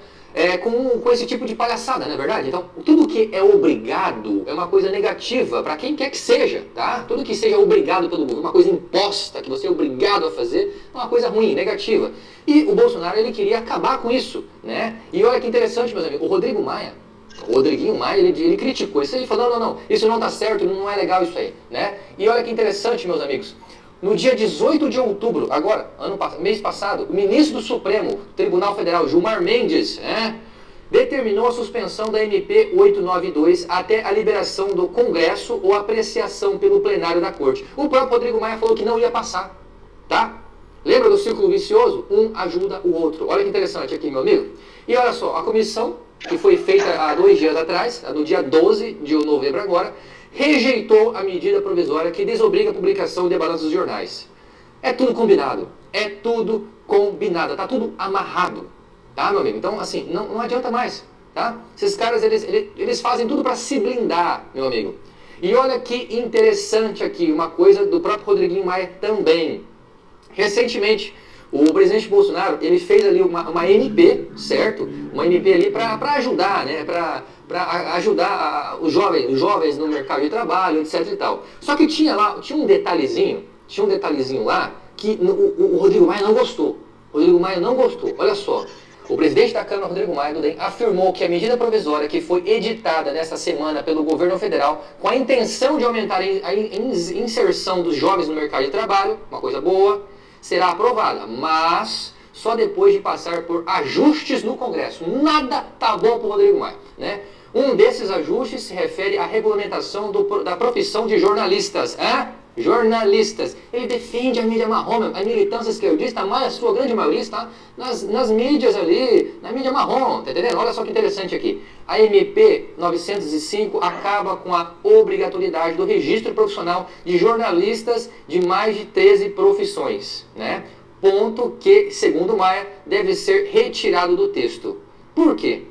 com esse tipo de palhaçada, não é verdade? Então, tudo que é obrigado é uma coisa negativa para quem quer que seja, tá? Tudo que seja obrigado pelo governo, uma coisa imposta, que você é obrigado a fazer, é uma coisa ruim, negativa. E o Bolsonaro, ele queria acabar com isso, né? E olha que interessante, meus amigos, o Rodriguinho Maia, ele criticou isso aí, falou, não, isso não tá certo, não é legal isso aí, né? E olha que interessante, meus amigos, no dia 18 de outubro, agora, mês passado, o ministro do Supremo Tribunal Federal, Gilmar Mendes, determinou a suspensão da MP 892 até a liberação do Congresso ou apreciação pelo plenário da Corte. O próprio Rodrigo Maia falou que não ia passar, tá? Lembra do círculo vicioso? Um ajuda o outro. Olha que interessante aqui, meu amigo. E olha só, a comissão, que foi feita há 2 dias atrás, no dia 12 de novembro agora, rejeitou a medida provisória que desobriga a publicação de balanços dos jornais. É tudo combinado. É tudo combinado. Tá tudo amarrado. Tá, meu amigo? Então, assim, não adianta mais. Tá? Esses caras, eles fazem tudo para se blindar, meu amigo. E olha que interessante aqui, uma coisa do próprio Rodriguinho Maia também. Recentemente, o presidente Bolsonaro, ele fez ali uma MP, certo? Uma MP ali para ajudar, né? Para ajudar os jovens no mercado de trabalho, etc e tal. Só que tinha um detalhezinho lá que o Rodrigo Maia não gostou. O Rodrigo Maia não gostou. Olha só. O presidente da Câmara, Rodrigo Maia do DEM, afirmou que a medida provisória que foi editada nesta semana pelo governo federal com a intenção de aumentar a inserção dos jovens no mercado de trabalho, uma coisa boa, será aprovada, mas só depois de passar por ajustes no Congresso. Nada tá bom para o Rodrigo Maia, né? Um desses ajustes se refere à regulamentação da profissão de jornalistas. Jornalistas. Ele defende a mídia marrom, a militância esquerdista, mas a sua grande maioria está nas mídias ali, na mídia marrom, tá entendendo? Olha só que interessante aqui. A MP 905 acaba com a obrigatoriedade do registro profissional de jornalistas de mais de 13 profissões, né? Ponto que, segundo Maia, deve ser retirado do texto. Por quê?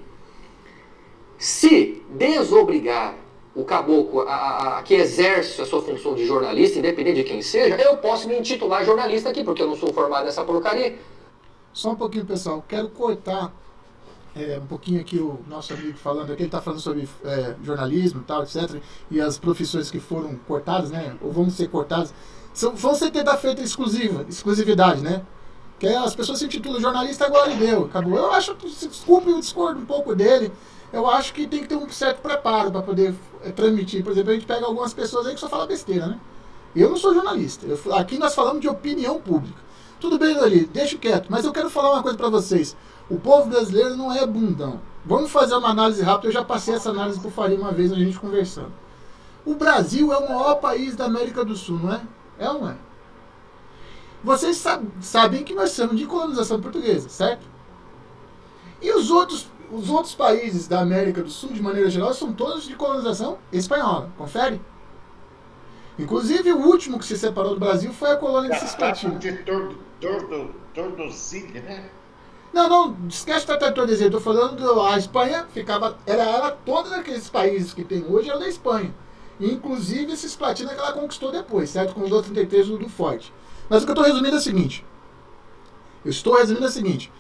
Se desobrigar o caboclo que exerce a sua função de jornalista, independente de quem seja, eu posso me intitular jornalista aqui, porque eu não sou formado nessa porcaria.
Só um pouquinho, pessoal. Quero cortar um pouquinho aqui o nosso amigo falando aqui. Ele está falando sobre jornalismo e tal, etc. E as profissões que foram cortadas, né? Ou vão ser cortadas. Vão ser tentar feita exclusividade, né? Que as pessoas se intitulam jornalista, agora deu. Acabou. Eu acho, desculpe, eu discordo um pouco dele. Eu acho que tem que ter um certo preparo para poder transmitir. Por exemplo, a gente pega algumas pessoas aí que só falam besteira, né? Eu não sou jornalista. Aqui nós falamos de opinião pública. Tudo bem, Lali, deixa quieto. Mas eu quero falar uma coisa para vocês. O povo brasileiro não é bundão. Vamos fazer uma análise rápida. Eu já passei essa análise por Faria uma vez, a gente conversando. O Brasil é o maior país da América do Sul, não é? É ou não é? Vocês sabem que nós somos de colonização portuguesa, certo? E os outros países da América do Sul, de maneira geral, são todos de colonização espanhola. Confere? Inclusive, o último que se separou do Brasil foi a colônia de Cisplatina.
De Tordesilhas, né?
Não, esquece de Tordesilhas. Eu tô falando a Espanha ficava... Era todos aqueles países que tem hoje, era da Espanha. Inclusive, Cisplatina que ela conquistou depois, certo? Com os outros 33 do Forte. Mas o que eu estou resumindo é o seguinte.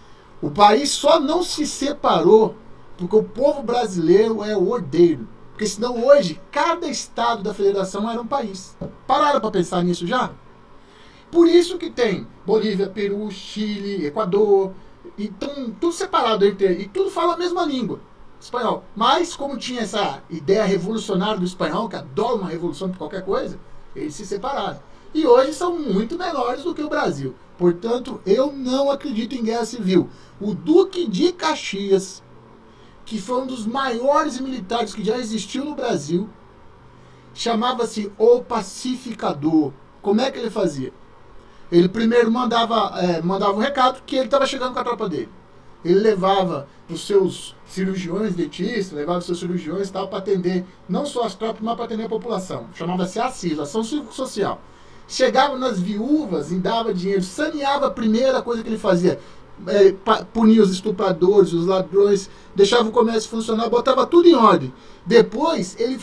O país só não se separou porque o povo brasileiro é ordeiro. Porque senão hoje, cada estado da federação era um país. Pararam para pensar nisso já? Por isso que tem Bolívia, Peru, Chile, Equador, então tudo separado e tudo fala a mesma língua, espanhol. Mas como tinha essa ideia revolucionária do espanhol, que adora uma revolução por qualquer coisa, eles se separaram. E hoje são muito menores do que o Brasil. Portanto, eu não acredito em guerra civil. O Duque de Caxias, que foi um dos maiores militares que já existiu no Brasil, chamava-se o Pacificador. Como é que ele fazia? Ele primeiro mandava um recado que ele estava chegando com a tropa dele. Ele levava os seus cirurgiões, dentistas, levava os seus cirurgiões e tal para atender não só as tropas, mas para atender a população. Chamava-se ACIS, Ação Cívico Social. Chegava nas viúvas e dava dinheiro, saneava a primeira coisa que ele fazia. Punia os estupradores, os ladrões, deixava o comércio funcionar, botava tudo em ordem. Depois ele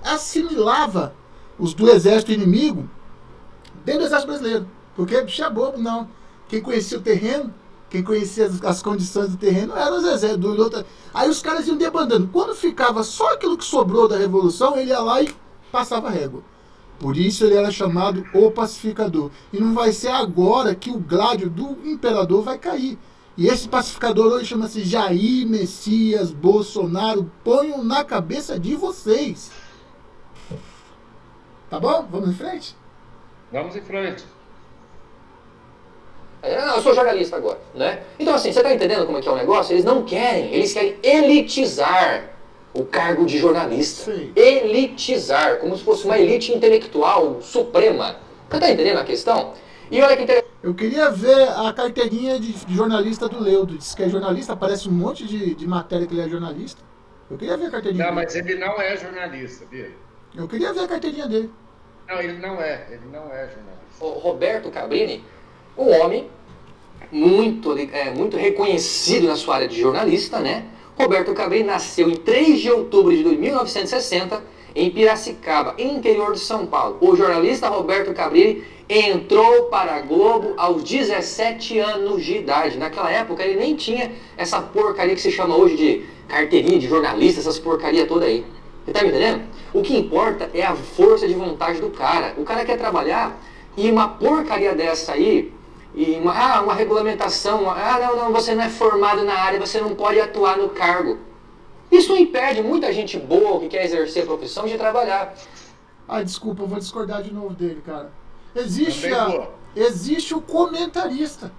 assimilava os do exército inimigo dentro do exército brasileiro. Porque bicho é bobo, não. Quem conhecia o terreno, quem conhecia as condições do terreno eram os exércitos. Aí os caras iam debandando. Quando ficava só aquilo que sobrou da revolução, ele ia lá e passava a régua. Por isso ele era chamado o Pacificador. E não vai ser agora que o gládio do imperador vai cair. E esse pacificador hoje chama-se Jair Messias Bolsonaro. Ponham na cabeça de vocês. Tá bom? Vamos em frente?
Vamos em frente.
Eu sou jornalista agora, né? Então assim, você tá entendendo como é que é o negócio? Eles não querem, eles querem elitizar o cargo de jornalista.
Sim.
Elitizar, como se fosse uma elite intelectual suprema. Você tá entendendo a questão? E olha que interessante.
Eu queria ver a carteirinha de jornalista do Leudo. Diz que é jornalista, aparece um monte de matéria que ele é jornalista. Eu queria ver a carteirinha
Não,
dele.
mas ele não é jornalista, Bia.
Eu queria ver a carteirinha dele.
Não, ele não é jornalista.
O Roberto Cabrini, um homem muito reconhecido na sua área de jornalista, né? Roberto Cabrini nasceu em 3 de outubro de 1960 em Piracicaba, interior de São Paulo. O jornalista Roberto Cabrini entrou para a Globo aos 17 anos de idade. Naquela época ele nem tinha essa porcaria que se chama hoje de carteirinha de jornalista, essas porcaria toda aí. Você tá me entendendo? O que importa é a força de vontade do cara. O cara quer trabalhar e uma porcaria dessa aí, e uma regulamentação, não, você não é formado na área, você não pode atuar no cargo. Isso impede muita gente boa que quer exercer a profissão de trabalhar.
Ah, desculpa, eu vou discordar de novo dele, cara.
Também
Existe o comentarista.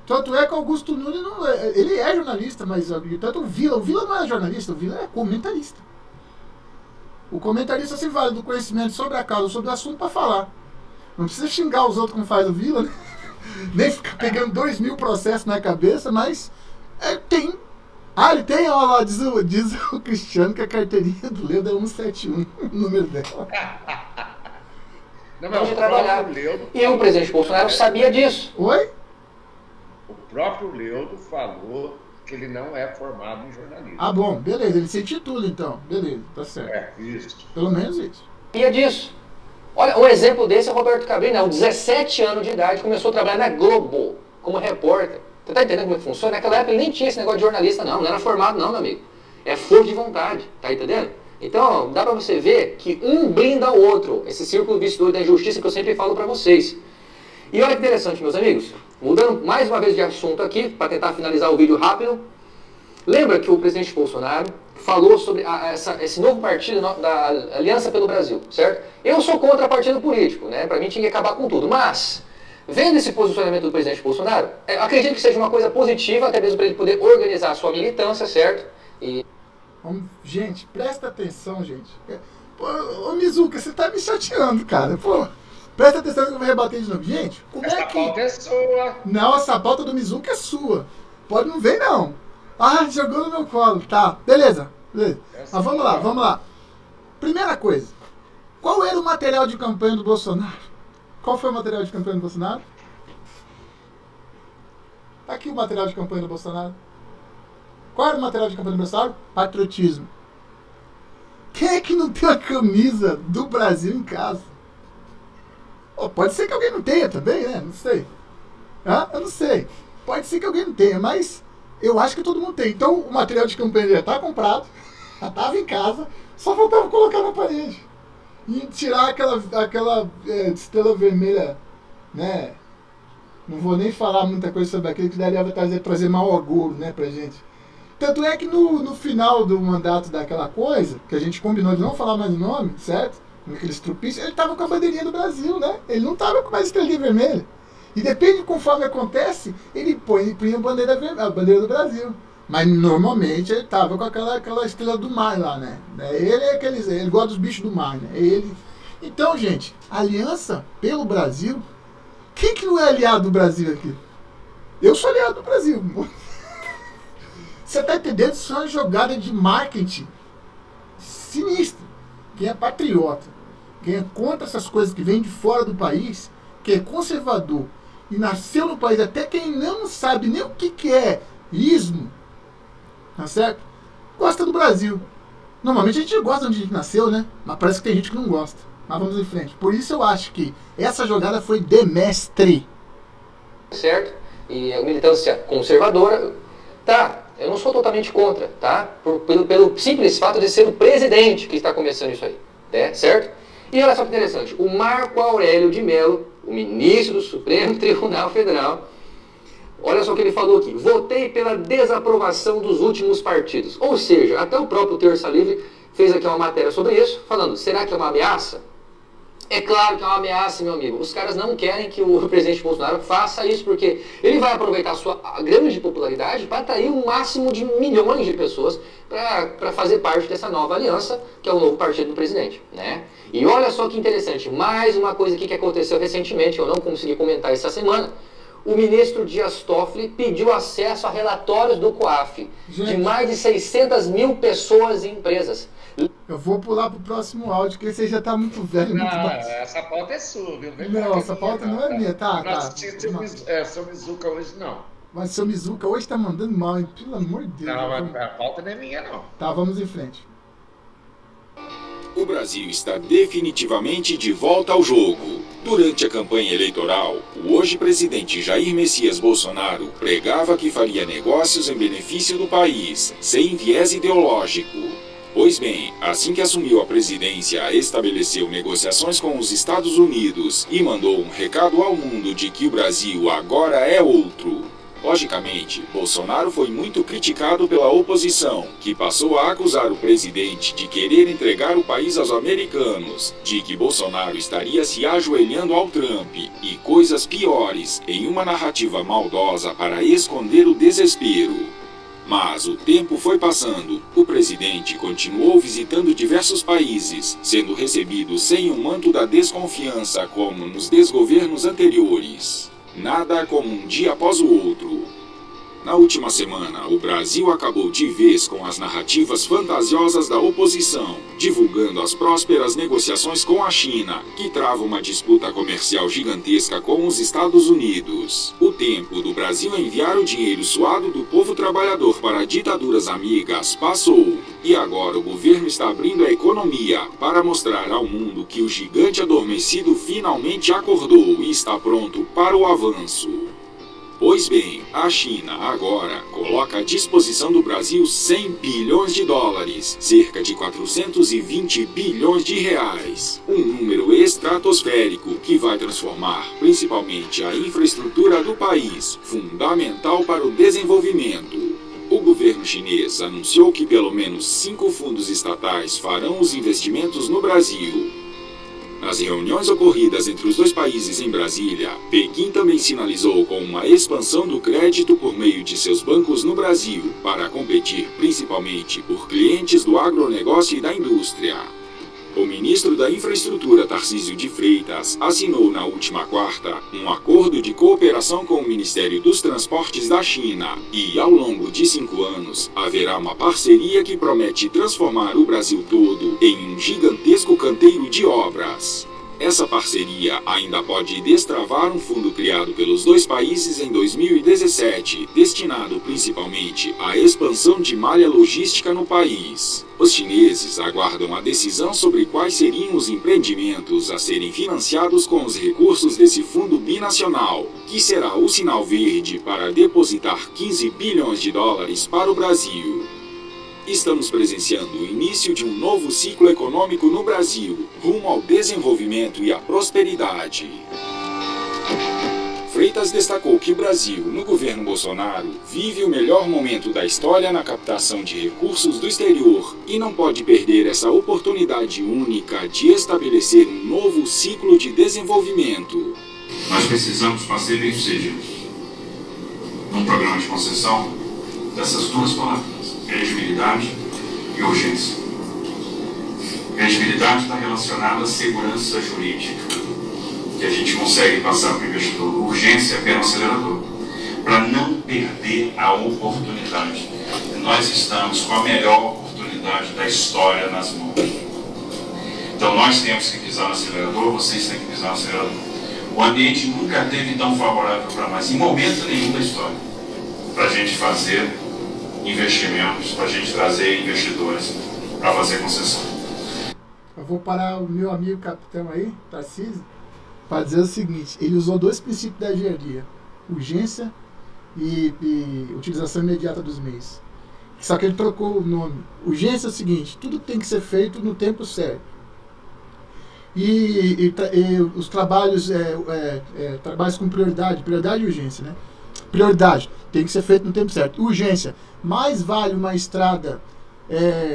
Tanto é que Augusto Nunes não é, ele é jornalista, mas tanto o Vila não é jornalista, o Vila é comentarista. O comentarista se vale do conhecimento sobre a causa, sobre o assunto para falar. Não precisa xingar os outros como faz o Vila, né? Nem ficar pegando 2.000 processos na cabeça, mas tem. Ah, ele tem, olha lá, diz o Cristiano que a carteirinha do Leudo é 171, o número dela.
Não, mas
De trabalhar.
Leudo
E o presidente Bolsonaro sabia disso.
Oi?
O próprio Leudo falou que ele não é formado em jornalismo.
Ah, bom, beleza, ele se intitula então. Beleza, tá certo.
É, isso.
Pelo menos isso.
Sabia disso. Olha, um exemplo desse é o Roberto Cabrini, aos 17 anos de idade, começou a trabalhar na Globo, como repórter. Você tá entendendo como é que funciona? Naquela época ele nem tinha esse negócio de jornalista, não era formado não, meu amigo. É força de vontade, tá entendendo? Então, dá pra você ver que um blinda o outro, esse círculo vicioso da injustiça que eu sempre falo pra vocês. E olha que interessante, meus amigos, mudando mais uma vez de assunto aqui, para tentar finalizar o vídeo rápido. Lembra que o presidente Bolsonaro falou sobre esse novo partido da Aliança pelo Brasil, certo? Eu sou contra partido político, né? Pra mim tinha que acabar com tudo, mas vendo esse posicionamento do presidente Bolsonaro, acredito que seja uma coisa positiva, até mesmo para ele poder organizar a sua militância, certo?
Gente, presta atenção, gente. Pô, ô Mizuka, você tá me chateando, cara. Pô, presta atenção que eu vou rebater de novo. Gente, como
Essa
é que...
pauta é sua.
Não, essa pauta do Mizuka é sua. Pode não ver, não. Ah, jogou no meu colo. Tá, beleza. Mas vamos lá. Primeira coisa. Qual era o material de campanha do Bolsonaro? Qual foi o material de campanha do Bolsonaro? Tá aqui o material de campanha do Bolsonaro. Qual era o material de campanha do Bolsonaro? Patriotismo. Quem é que não tem a camisa do Brasil em casa? Oh, pode ser que alguém não tenha também, né? Não sei. Eu não sei. Pode ser que alguém não tenha, mas eu acho que todo mundo tem. Então o material de campanha já está comprado, já estava em casa, só faltava colocar na parede. E tirar aquela estrela vermelha, né? Não vou nem falar muita coisa sobre aquilo, que daria trazer mau agouro, né, pra gente. Tanto é que no final do mandato daquela coisa, que a gente combinou de não falar mais o nome, certo? Naquele estrupício, ele tava com a bandeirinha do Brasil, né? Ele não tava com mais estrelinha vermelha. E depende de conforme acontece, ele põe a bandeira do Brasil. Mas normalmente ele tava com aquela estrela do mar lá, né? Ele gosta dos bichos do mar, né? Então, gente, aliança pelo Brasil. Quem que não é aliado do Brasil aqui? Eu sou aliado do Brasil. Você tá entendendo? Isso é uma jogada de marketing sinistra. Quem é patriota, quem é contra essas coisas que vêm de fora do país, que é conservador e nasceu no país, até quem não sabe nem o que é ismo, tá certo? Gosta do Brasil. Normalmente a gente gosta onde a gente nasceu, né? Mas parece que tem gente que não gosta. Mas vamos em frente. Por isso eu acho que essa jogada foi de mestre.
Certo? E a militância conservadora, tá, eu não sou totalmente contra, tá? Pelo simples fato de ser o presidente que está começando isso aí, né? Certo? E olha só que interessante, o Marco Aurélio de Mello, o ministro do Supremo Tribunal Federal, olha só o que ele falou aqui: votei pela desaprovação dos últimos partidos. Ou seja, até o próprio Terça Livre fez aqui uma matéria sobre isso, falando, será que é uma ameaça? É claro que é uma ameaça, meu amigo. Os caras não querem que o presidente Bolsonaro faça isso, porque ele vai aproveitar a sua grande popularidade para atrair um máximo de milhões de pessoas para fazer parte dessa nova aliança, que é o novo partido do presidente, né? E olha só que interessante, mais uma coisa aqui que aconteceu recentemente, eu não consegui comentar essa semana. O ministro Dias Toffoli pediu acesso a relatórios do COAF de mais de 600 mil pessoas e empresas.
Eu vou pular pro próximo áudio, que esse já tá muito velho.
Não,
muito batido.
essa pauta é sua, viu?
Não, essa pauta não é minha, tá?
Seu Mizuka hoje não.
Mas seu Mizuka hoje tá mandando mal, hein? Pelo amor de Deus.
Não, a pauta não é minha, não.
Tá, vamos em frente.
O Brasil está definitivamente de volta ao jogo. Durante a campanha eleitoral, o hoje presidente Jair Messias Bolsonaro pregava que faria negócios em benefício do país, sem viés ideológico. Pois bem, assim que assumiu a presidência, estabeleceu negociações com os Estados Unidos e mandou um recado ao mundo de que o Brasil agora é outro. Logicamente, Bolsonaro foi muito criticado pela oposição, que passou a acusar o presidente de querer entregar o país aos americanos, de que Bolsonaro estaria se ajoelhando ao Trump e coisas piores, em uma narrativa maldosa para esconder o desespero. Mas o tempo foi passando, o presidente continuou visitando diversos países, sendo recebido sem o manto da desconfiança como nos desgovernos anteriores. Nada como um dia após o outro. Na última semana, o Brasil acabou de vez com as narrativas fantasiosas da oposição, divulgando as prósperas negociações com a China, que trava uma disputa comercial gigantesca com os Estados Unidos. O tempo do Brasil enviar o dinheiro suado do povo trabalhador para ditaduras amigas passou, e agora o governo está abrindo a economia para mostrar ao mundo que o gigante adormecido finalmente acordou e está pronto para o avanço. Pois bem, a China agora coloca à disposição do Brasil 100 bilhões de dólares, cerca de 420 bilhões de reais. Um número estratosférico que vai transformar principalmente a infraestrutura do país, fundamental para o desenvolvimento. O governo chinês anunciou que pelo menos 5 fundos estatais farão os investimentos no Brasil. Nas reuniões ocorridas entre os dois países em Brasília, Pequim também sinalizou com uma expansão do crédito por meio de seus bancos no Brasil, para competir principalmente por clientes do agronegócio e da indústria. O ministro da Infraestrutura, Tarcísio de Freitas, assinou na última quarta um acordo de cooperação com o Ministério dos Transportes da China e, ao longo de 5 anos, haverá uma parceria que promete transformar o Brasil todo em um gigantesco canteiro de obras. Essa parceria ainda pode destravar um fundo criado pelos dois países em 2017, destinado principalmente à expansão de malha logística no país. Os chineses aguardam a decisão sobre quais seriam os empreendimentos a serem financiados com os recursos desse fundo binacional, que será o sinal verde para depositar 15 bilhões de dólares para o Brasil. Estamos presenciando o início de um novo ciclo econômico no Brasil, rumo ao desenvolvimento e à prosperidade. Freitas destacou que o Brasil, no governo Bolsonaro, vive o melhor momento da história na captação de recursos do exterior e não pode perder essa oportunidade única de estabelecer um novo ciclo de desenvolvimento.
Nós precisamos, para ser bem-sucedidos, num programa de concessão, dessas duas palavras: credibilidade e urgência. Credibilidade está relacionada à segurança jurídica, que a gente consegue passar para o investidor. Urgência é no acelerador, para não perder a oportunidade. Nós estamos com a melhor oportunidade da história nas mãos. Então nós temos que pisar no acelerador, vocês têm que pisar no acelerador. O ambiente nunca teve tão favorável para nós, em momento nenhum da história, para a gente fazer investimentos, para a gente trazer investidores para fazer concessão.
Eu vou parar o meu amigo capitão aí, Tarcísio, para dizer o seguinte: ele usou 2 princípios da engenharia: urgência e utilização imediata dos meios. Só que ele trocou o nome. Urgência é o seguinte: tudo tem que ser feito no tempo certo. E os trabalhos, trabalhos com prioridade e urgência, né? Prioridade tem que ser feito no tempo certo. Urgência: mais vale uma estrada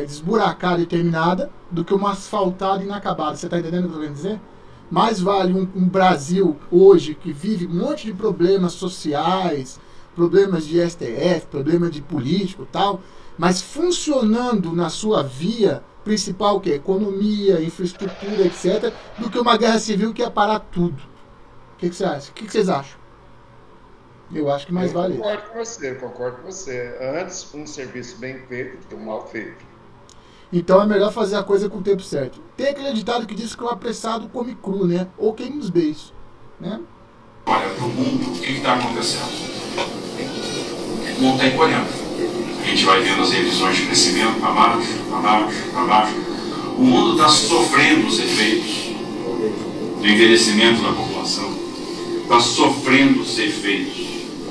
desburacada e terminada do que uma asfaltada inacabada. Você está entendendo o que eu estou querendo dizer? Mais vale um Brasil hoje que vive um monte de problemas sociais, problemas de STF, problemas de político e tal, mas funcionando na sua via principal, que é economia, infraestrutura, etc., do que uma guerra civil que ia parar tudo. O que você acha? O que vocês acham? Eu acho que mais vale isso.
Concordo com você. Antes, um serviço bem feito do que um mal feito.
Então é melhor fazer a coisa com o tempo certo. Tem aquele ditado que diz que o apressado come cru, né? Ou queima os beijos, né?
Olha para o mundo, o que está acontecendo? O mundo está encolhendo. A gente vai vendo as revisões de crescimento para baixo, para baixo, para baixo. O mundo está sofrendo os efeitos do envelhecimento da população, está sofrendo os efeitos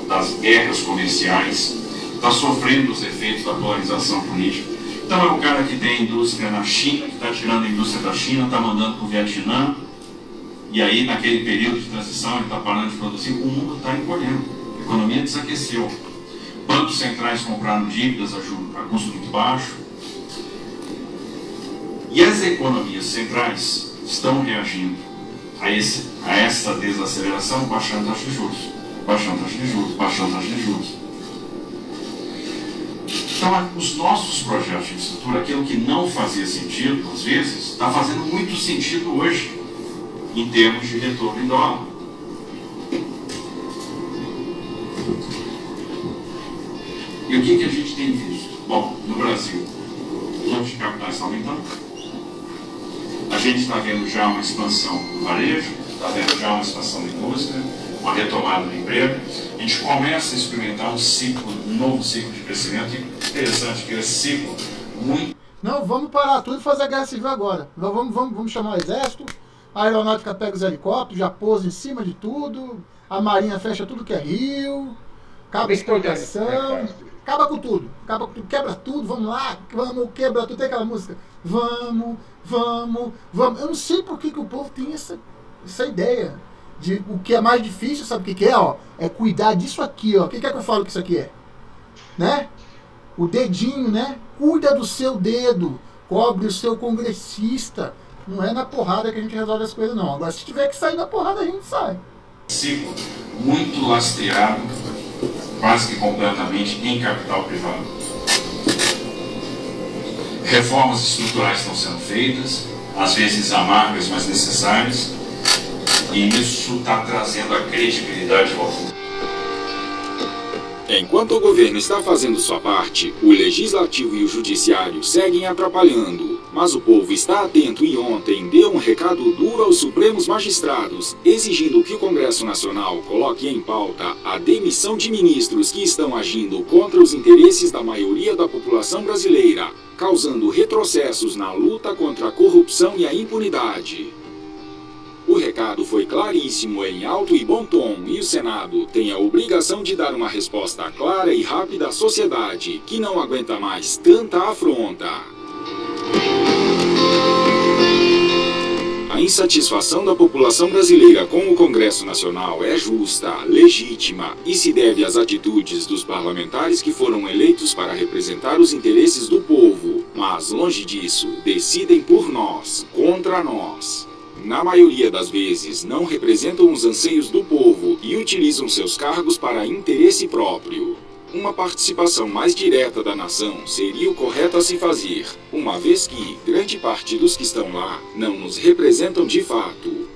das guerras comerciais, está sofrendo os efeitos da polarização política. Então é o cara que tem indústria na China, que está tirando a indústria da China, está mandando para o Vietnã, e aí naquele período de transição ele está parando de produzir. O mundo está encolhendo, a economia desaqueceu. Bancos centrais compraram dívidas a custo muito baixo. E as economias centrais estão reagindo a essa desaceleração baixando a taxa de juros, baixando a taxa de juros, baixando a taxa de juros. Então, os nossos projetos de infraestrutura, aquilo que não fazia sentido, às vezes, está fazendo muito sentido hoje, em termos de retorno em dólar. E o que a gente tem visto? Bom, no Brasil, o número de capitais está aumentando. A gente está vendo já uma expansão do varejo, está vendo já uma expansão da indústria, uma retomada do emprego. A gente começa a experimentar um novo ciclo de crescimento. Interessante que esse ciclo muito...
Não, vamos parar tudo e fazer a guerra civil agora. Vamos chamar o exército, a aeronáutica pega os helicópteros, já pousa em cima de tudo, a marinha fecha tudo que é rio, acaba a exportação, acaba com tudo, quebra tudo, vamos lá, vamos, quebra tudo, tem aquela música, vamos. Eu não sei por que o povo tem essa ideia de o que é mais difícil, sabe o que é, ó? É cuidar disso aqui, ó. O que é que eu falo que isso aqui é? Né? O dedinho, né? Cuida do seu dedo, cobre o seu congressista. Não é na porrada que a gente resolve as coisas, não. Agora, se tiver que sair na porrada, a gente sai.
Ciclo muito lastreado, quase que completamente em capital privado. Reformas estruturais estão sendo feitas, às vezes amargas, mas necessárias, e isso está trazendo a credibilidade ao fundo.
Enquanto o governo está fazendo sua parte, o legislativo e o judiciário seguem atrapalhando. Mas o povo está atento e ontem deu um recado duro aos supremos magistrados, exigindo que o Congresso Nacional coloque em pauta a demissão de ministros que estão agindo contra os interesses da maioria da população brasileira, causando retrocessos na luta contra a corrupção e a impunidade. O recado foi claríssimo em alto e bom tom, e o Senado tem a obrigação de dar uma resposta clara e rápida à sociedade, que não aguenta mais tanta afronta. A insatisfação da população brasileira com o Congresso Nacional é justa, legítima e se deve às atitudes dos parlamentares que foram eleitos para representar os interesses do povo, mas, longe disso, decidem por nós, contra nós. Na maioria das vezes, não representam os anseios do povo e utilizam seus cargos para interesse próprio. Uma participação mais direta da nação seria o correto a se fazer, uma vez que grande parte dos que estão lá não nos representam de fato.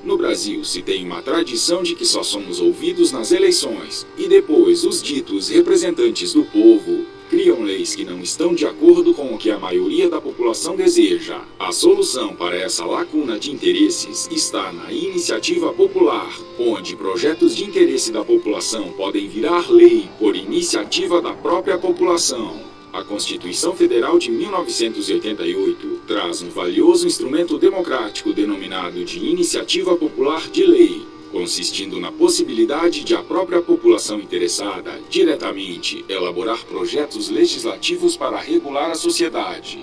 No Brasil se tem uma tradição de que só somos ouvidos nas eleições, e depois os ditos representantes do povo criam leis que não estão de acordo com o que a maioria da população deseja. A solução para essa lacuna de interesses está na iniciativa popular, onde projetos de interesse da população podem virar lei por iniciativa da própria população. A Constituição Federal de 1988 traz um valioso instrumento democrático denominado de Iniciativa Popular de Lei, consistindo na possibilidade de a própria população interessada, diretamente, elaborar projetos legislativos para regular a sociedade.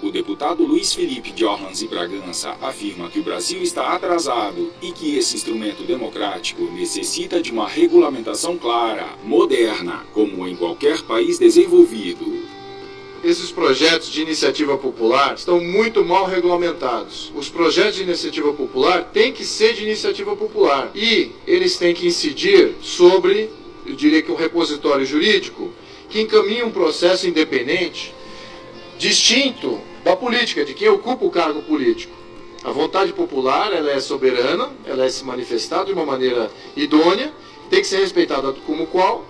O deputado Luiz Felipe de Orlans e Bragança afirma que o Brasil está atrasado e que esse instrumento democrático necessita de uma regulamentação clara, moderna, como em qualquer país desenvolvido.
esses projetos de iniciativa popular estão muito mal regulamentados. Os projetos de iniciativa popular têm que ser de iniciativa popular e eles têm que incidir sobre, eu diria que um repositório jurídico que encaminha um processo independente, distinto da política, de quem ocupa o cargo político. A vontade popular, ela é soberana, ela é se manifestada de uma maneira idônea, tem que ser respeitada como qual,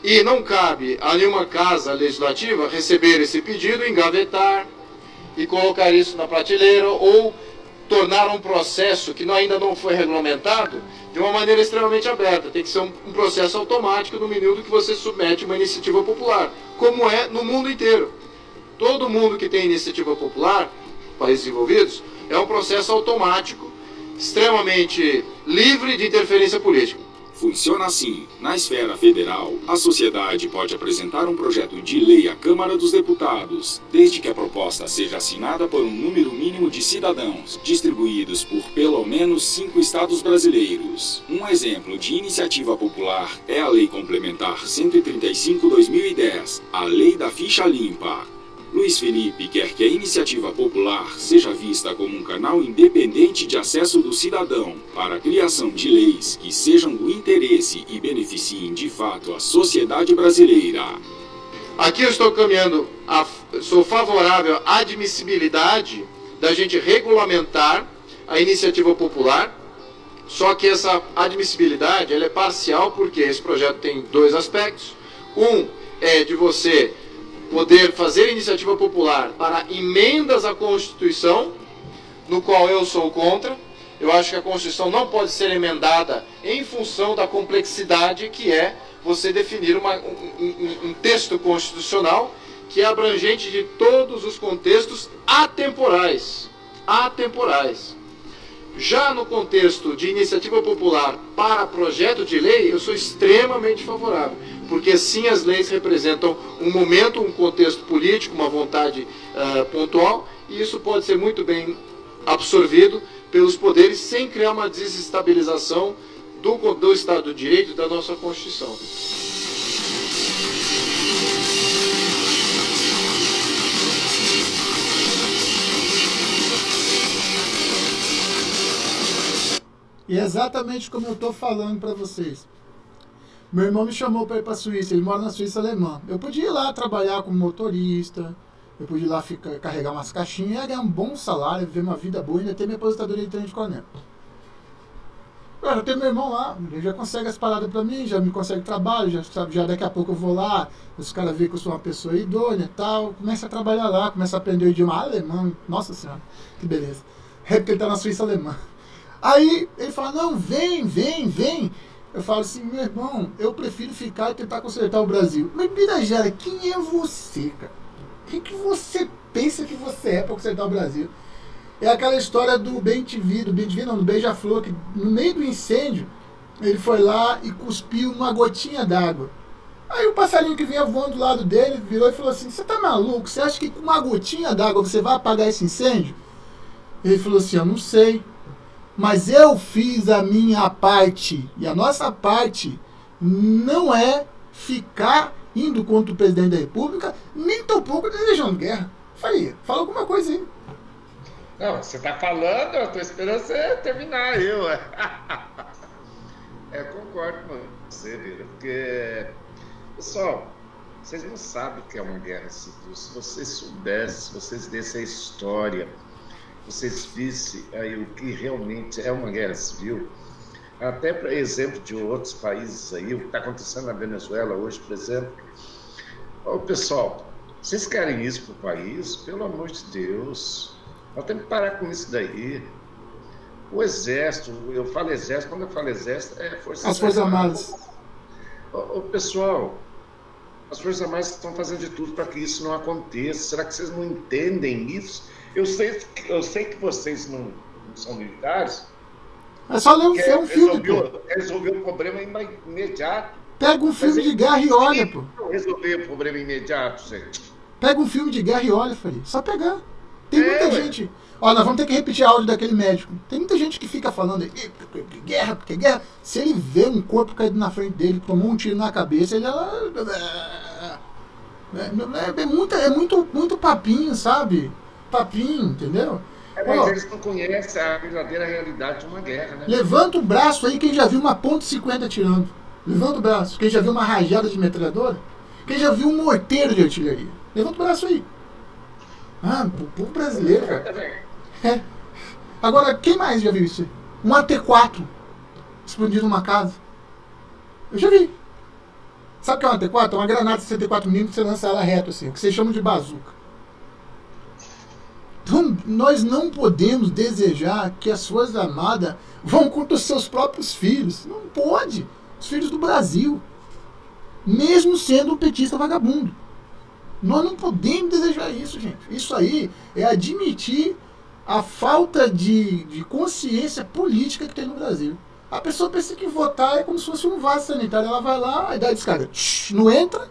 e não cabe a nenhuma casa legislativa receber esse pedido, engavetar e colocar isso na prateleira ou tornar um processo que ainda não foi regulamentado de uma maneira extremamente aberta. Tem que ser um processo automático no minuto que você submete uma iniciativa popular, como é no mundo inteiro. Todo mundo que tem iniciativa popular, países desenvolvidos, é um processo automático, extremamente livre de interferência política.
Funciona assim. Na esfera federal, a sociedade pode apresentar um projeto de lei à Câmara dos Deputados, desde que a proposta seja assinada por um número mínimo de cidadãos, distribuídos por pelo menos 5 estados brasileiros. Um exemplo de iniciativa popular é a Lei Complementar 135/2010, a Lei da Ficha Limpa. Luiz Felipe quer que a iniciativa popular seja vista como um canal independente de acesso do cidadão para a criação de leis que sejam do interesse e beneficiem de fato a sociedade brasileira.
Aqui eu estou caminhando, sou favorável à admissibilidade da gente regulamentar a iniciativa popular, só que essa admissibilidade ela é parcial porque esse projeto tem 2 aspectos. Um é de você poder fazer iniciativa popular para emendas à Constituição, no qual eu sou contra. Eu acho que a Constituição não pode ser emendada em função da complexidade que é você definir um texto constitucional que é abrangente de todos os contextos atemporais. Já no contexto de iniciativa popular para projeto de lei, eu sou extremamente favorável, porque sim, as leis representam um momento, um contexto político, uma vontade pontual, e isso pode ser muito bem absorvido pelos poderes sem criar uma desestabilização do Estado de Direito e da nossa Constituição.
E é exatamente como eu estou falando para vocês. Meu irmão me chamou para ir para a Suíça, ele mora na Suíça alemã. Eu podia ir lá trabalhar como motorista, eu podia ir lá carregar umas caixinhas, ia ganhar um bom salário, viver uma vida boa e ainda ter minha aposentadoria de tenente-coronel. Agora, eu tenho meu irmão lá, ele já consegue as paradas para mim, já me consegue trabalho, já daqui a pouco eu vou lá, os caras veem que eu sou uma pessoa idônea e tal, começa a trabalhar lá, começa a aprender o idioma alemão, nossa senhora, que beleza. É porque ele está na Suíça alemã. Aí ele fala, não, vem. Eu falo assim, meu irmão, eu prefiro ficar e tentar consertar o Brasil. Mas Birajara, quem é você, cara? Quem que você pensa que você é para consertar o Brasil? É aquela história do Bem-te-vi, do Beija-Flor, que no meio do incêndio, ele foi lá e cuspiu uma gotinha d'água. Aí o passarinho que vinha voando do lado dele virou e falou assim, você tá maluco? Você acha que com uma gotinha d'água você vai apagar esse incêndio? Ele falou assim, eu não sei. Mas eu fiz a minha parte. E a nossa parte não é ficar indo contra o presidente da República, nem tampouco desejando guerra. Fala alguma coisa aí.
Não, você tá falando, eu tô esperando você terminar, concordo com você, Vira, porque, pessoal, vocês não sabem o que é uma guerra civil. Se vocês soubessem, se vocês dessem a história, vocês vissem aí o que realmente é uma guerra civil, até para exemplo de outros países aí, o que está acontecendo na Venezuela hoje, por exemplo. Ô, pessoal, vocês querem isso para o país? Pelo amor de Deus, nós temos que parar com isso daí. O exército, eu falo exército, quando eu falo exército, é
As Forças Armadas.
Ô, pessoal, as Forças Armadas estão fazendo de tudo para que isso não aconteça. Será que vocês não entendem isso? Eu sei que vocês não são militares.
É só ler um filme, pô.
Resolver o problema imediato.
Pega um filme de guerra e olha, pô.
Resolver o problema imediato, gente.
Pega um filme de guerra e olha, Faria. Só pegar. Tem muita gente. Ó, nós vamos ter que repetir a áudio daquele médico. Tem muita gente que fica falando aí, porque guerra. Se ele vê um corpo caído na frente dele, tomou um tiro na cabeça, ele... É muito papinho, sabe? Papinho, entendeu?
Mas eles não conhecem a verdadeira realidade de uma guerra, né?
Levanta o braço aí quem já viu uma .50 atirando. Levanta o braço. Quem já viu uma rajada de metralhadora? Quem já viu um morteiro de artilharia? Levanta o braço aí. O povo brasileiro, cara. Agora, quem mais já viu isso? Um AT-4 explodindo numa casa. Eu já vi. Sabe o que é um AT-4? É uma granada 64mm que você lança ela reto assim, o que vocês chamam de bazuca. Então, nós não podemos desejar que as Forças Armadas vão contra os seus próprios filhos. Não pode. Os filhos do Brasil. Mesmo sendo um petista vagabundo. Nós não podemos desejar isso, gente. Isso aí é admitir a falta de consciência política que tem no Brasil. A pessoa pensa que votar é como se fosse um vaso sanitário. Ela vai lá e dá a descarga. Não entra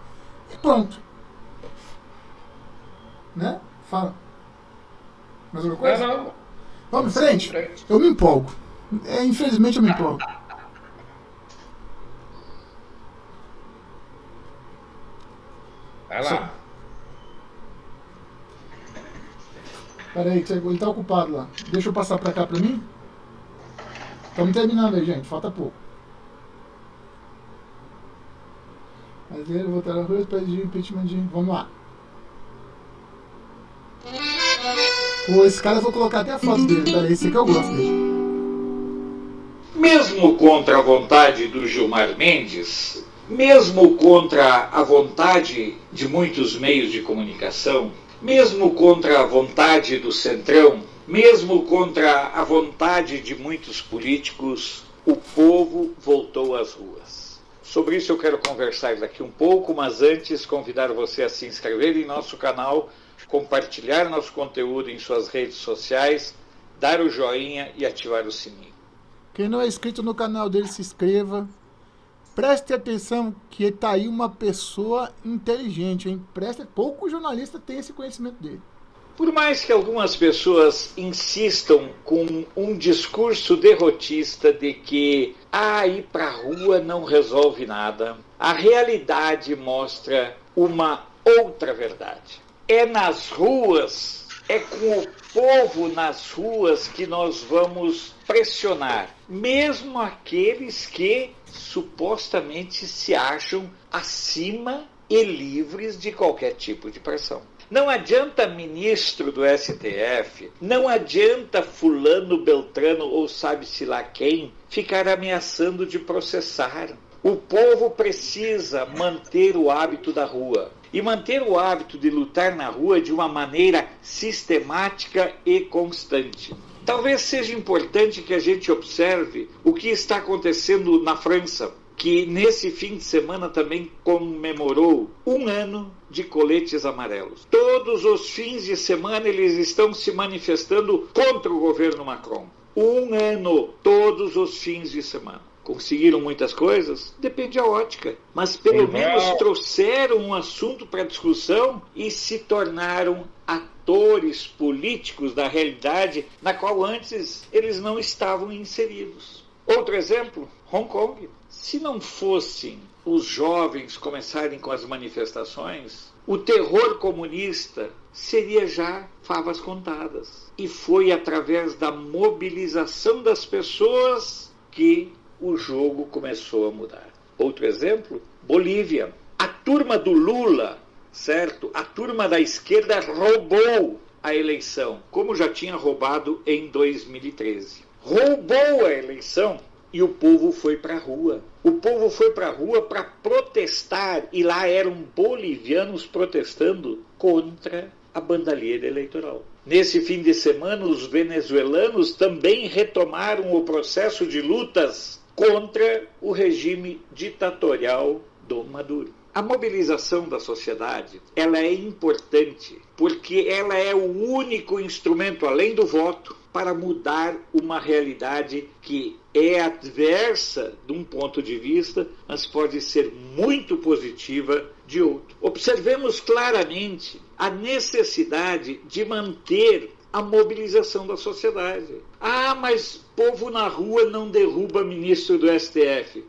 e pronto. Né? Fala. Mais alguma coisa?
Não.
Vamos em frente? Eu me empolgo. Infelizmente eu me empolgo.
Vai lá.
Peraí, ele tá ocupado lá. Deixa eu passar pra cá pra mim. Estamos terminando aí, gente. Falta pouco. Mas ele voltar a rua para pedir impeachment de... Vamos lá. Pô, esse cara eu vou colocar até a foto dele. Peraí, esse aqui eu gosto dele.
Mesmo contra a vontade do Gilmar Mendes, mesmo contra a vontade de muitos meios de comunicação, mesmo contra a vontade do Centrão, mesmo contra a vontade de muitos políticos, o povo voltou às ruas. Sobre isso eu quero conversar daqui um pouco, mas antes convidar você a se inscrever em nosso canal, compartilhar nosso conteúdo em suas redes sociais, dar o joinha e ativar o sininho.
Quem não é inscrito no canal dele, se inscreva. Preste atenção que tá aí uma pessoa inteligente, hein? Pouco jornalista tem esse conhecimento dele.
Por mais que algumas pessoas insistam com um discurso derrotista de que ir pra rua não resolve nada, a realidade mostra uma outra verdade. É nas ruas, é com o povo nas ruas que nós vamos pressionar, mesmo aqueles que supostamente se acham acima e livres de qualquer tipo de pressão. Não adianta ministro do STF, não adianta fulano, beltrano ou sabe-se lá quem ficar ameaçando de processar. O povo precisa manter o hábito da rua. E manter o hábito de lutar na rua de uma maneira sistemática e constante. Talvez seja importante que a gente observe o que está acontecendo na França, que nesse fim de semana também comemorou 1 ano de coletes amarelos. Todos os fins de semana eles estão se manifestando contra o governo Macron. 1 ano, todos os fins de semana. Conseguiram muitas coisas? Depende da ótica. Mas pelo menos trouxeram um assunto para discussão e se tornaram atores políticos da realidade na qual antes eles não estavam inseridos. Outro exemplo, Hong Kong. Se não fossem os jovens começarem com as manifestações, o terror comunista seria já favas contadas. E foi através da mobilização das pessoas que o jogo começou a mudar. Outro exemplo, Bolívia. A turma do Lula, certo? A turma da esquerda roubou a eleição, como já tinha roubado em 2013. Roubou a eleição e o povo foi para a rua. O povo foi para a rua para protestar e lá eram bolivianos protestando contra a bandalheira eleitoral. Nesse fim de semana, os venezuelanos também retomaram o processo de lutas contra o regime ditatorial do Maduro. A mobilização da sociedade, ela é importante porque ela é o único instrumento, além do voto, para mudar uma realidade que é adversa de um ponto de vista, mas pode ser muito positiva de outro. Observemos claramente a necessidade de manter a mobilização da sociedade. Mas povo na rua não derruba ministro do STF.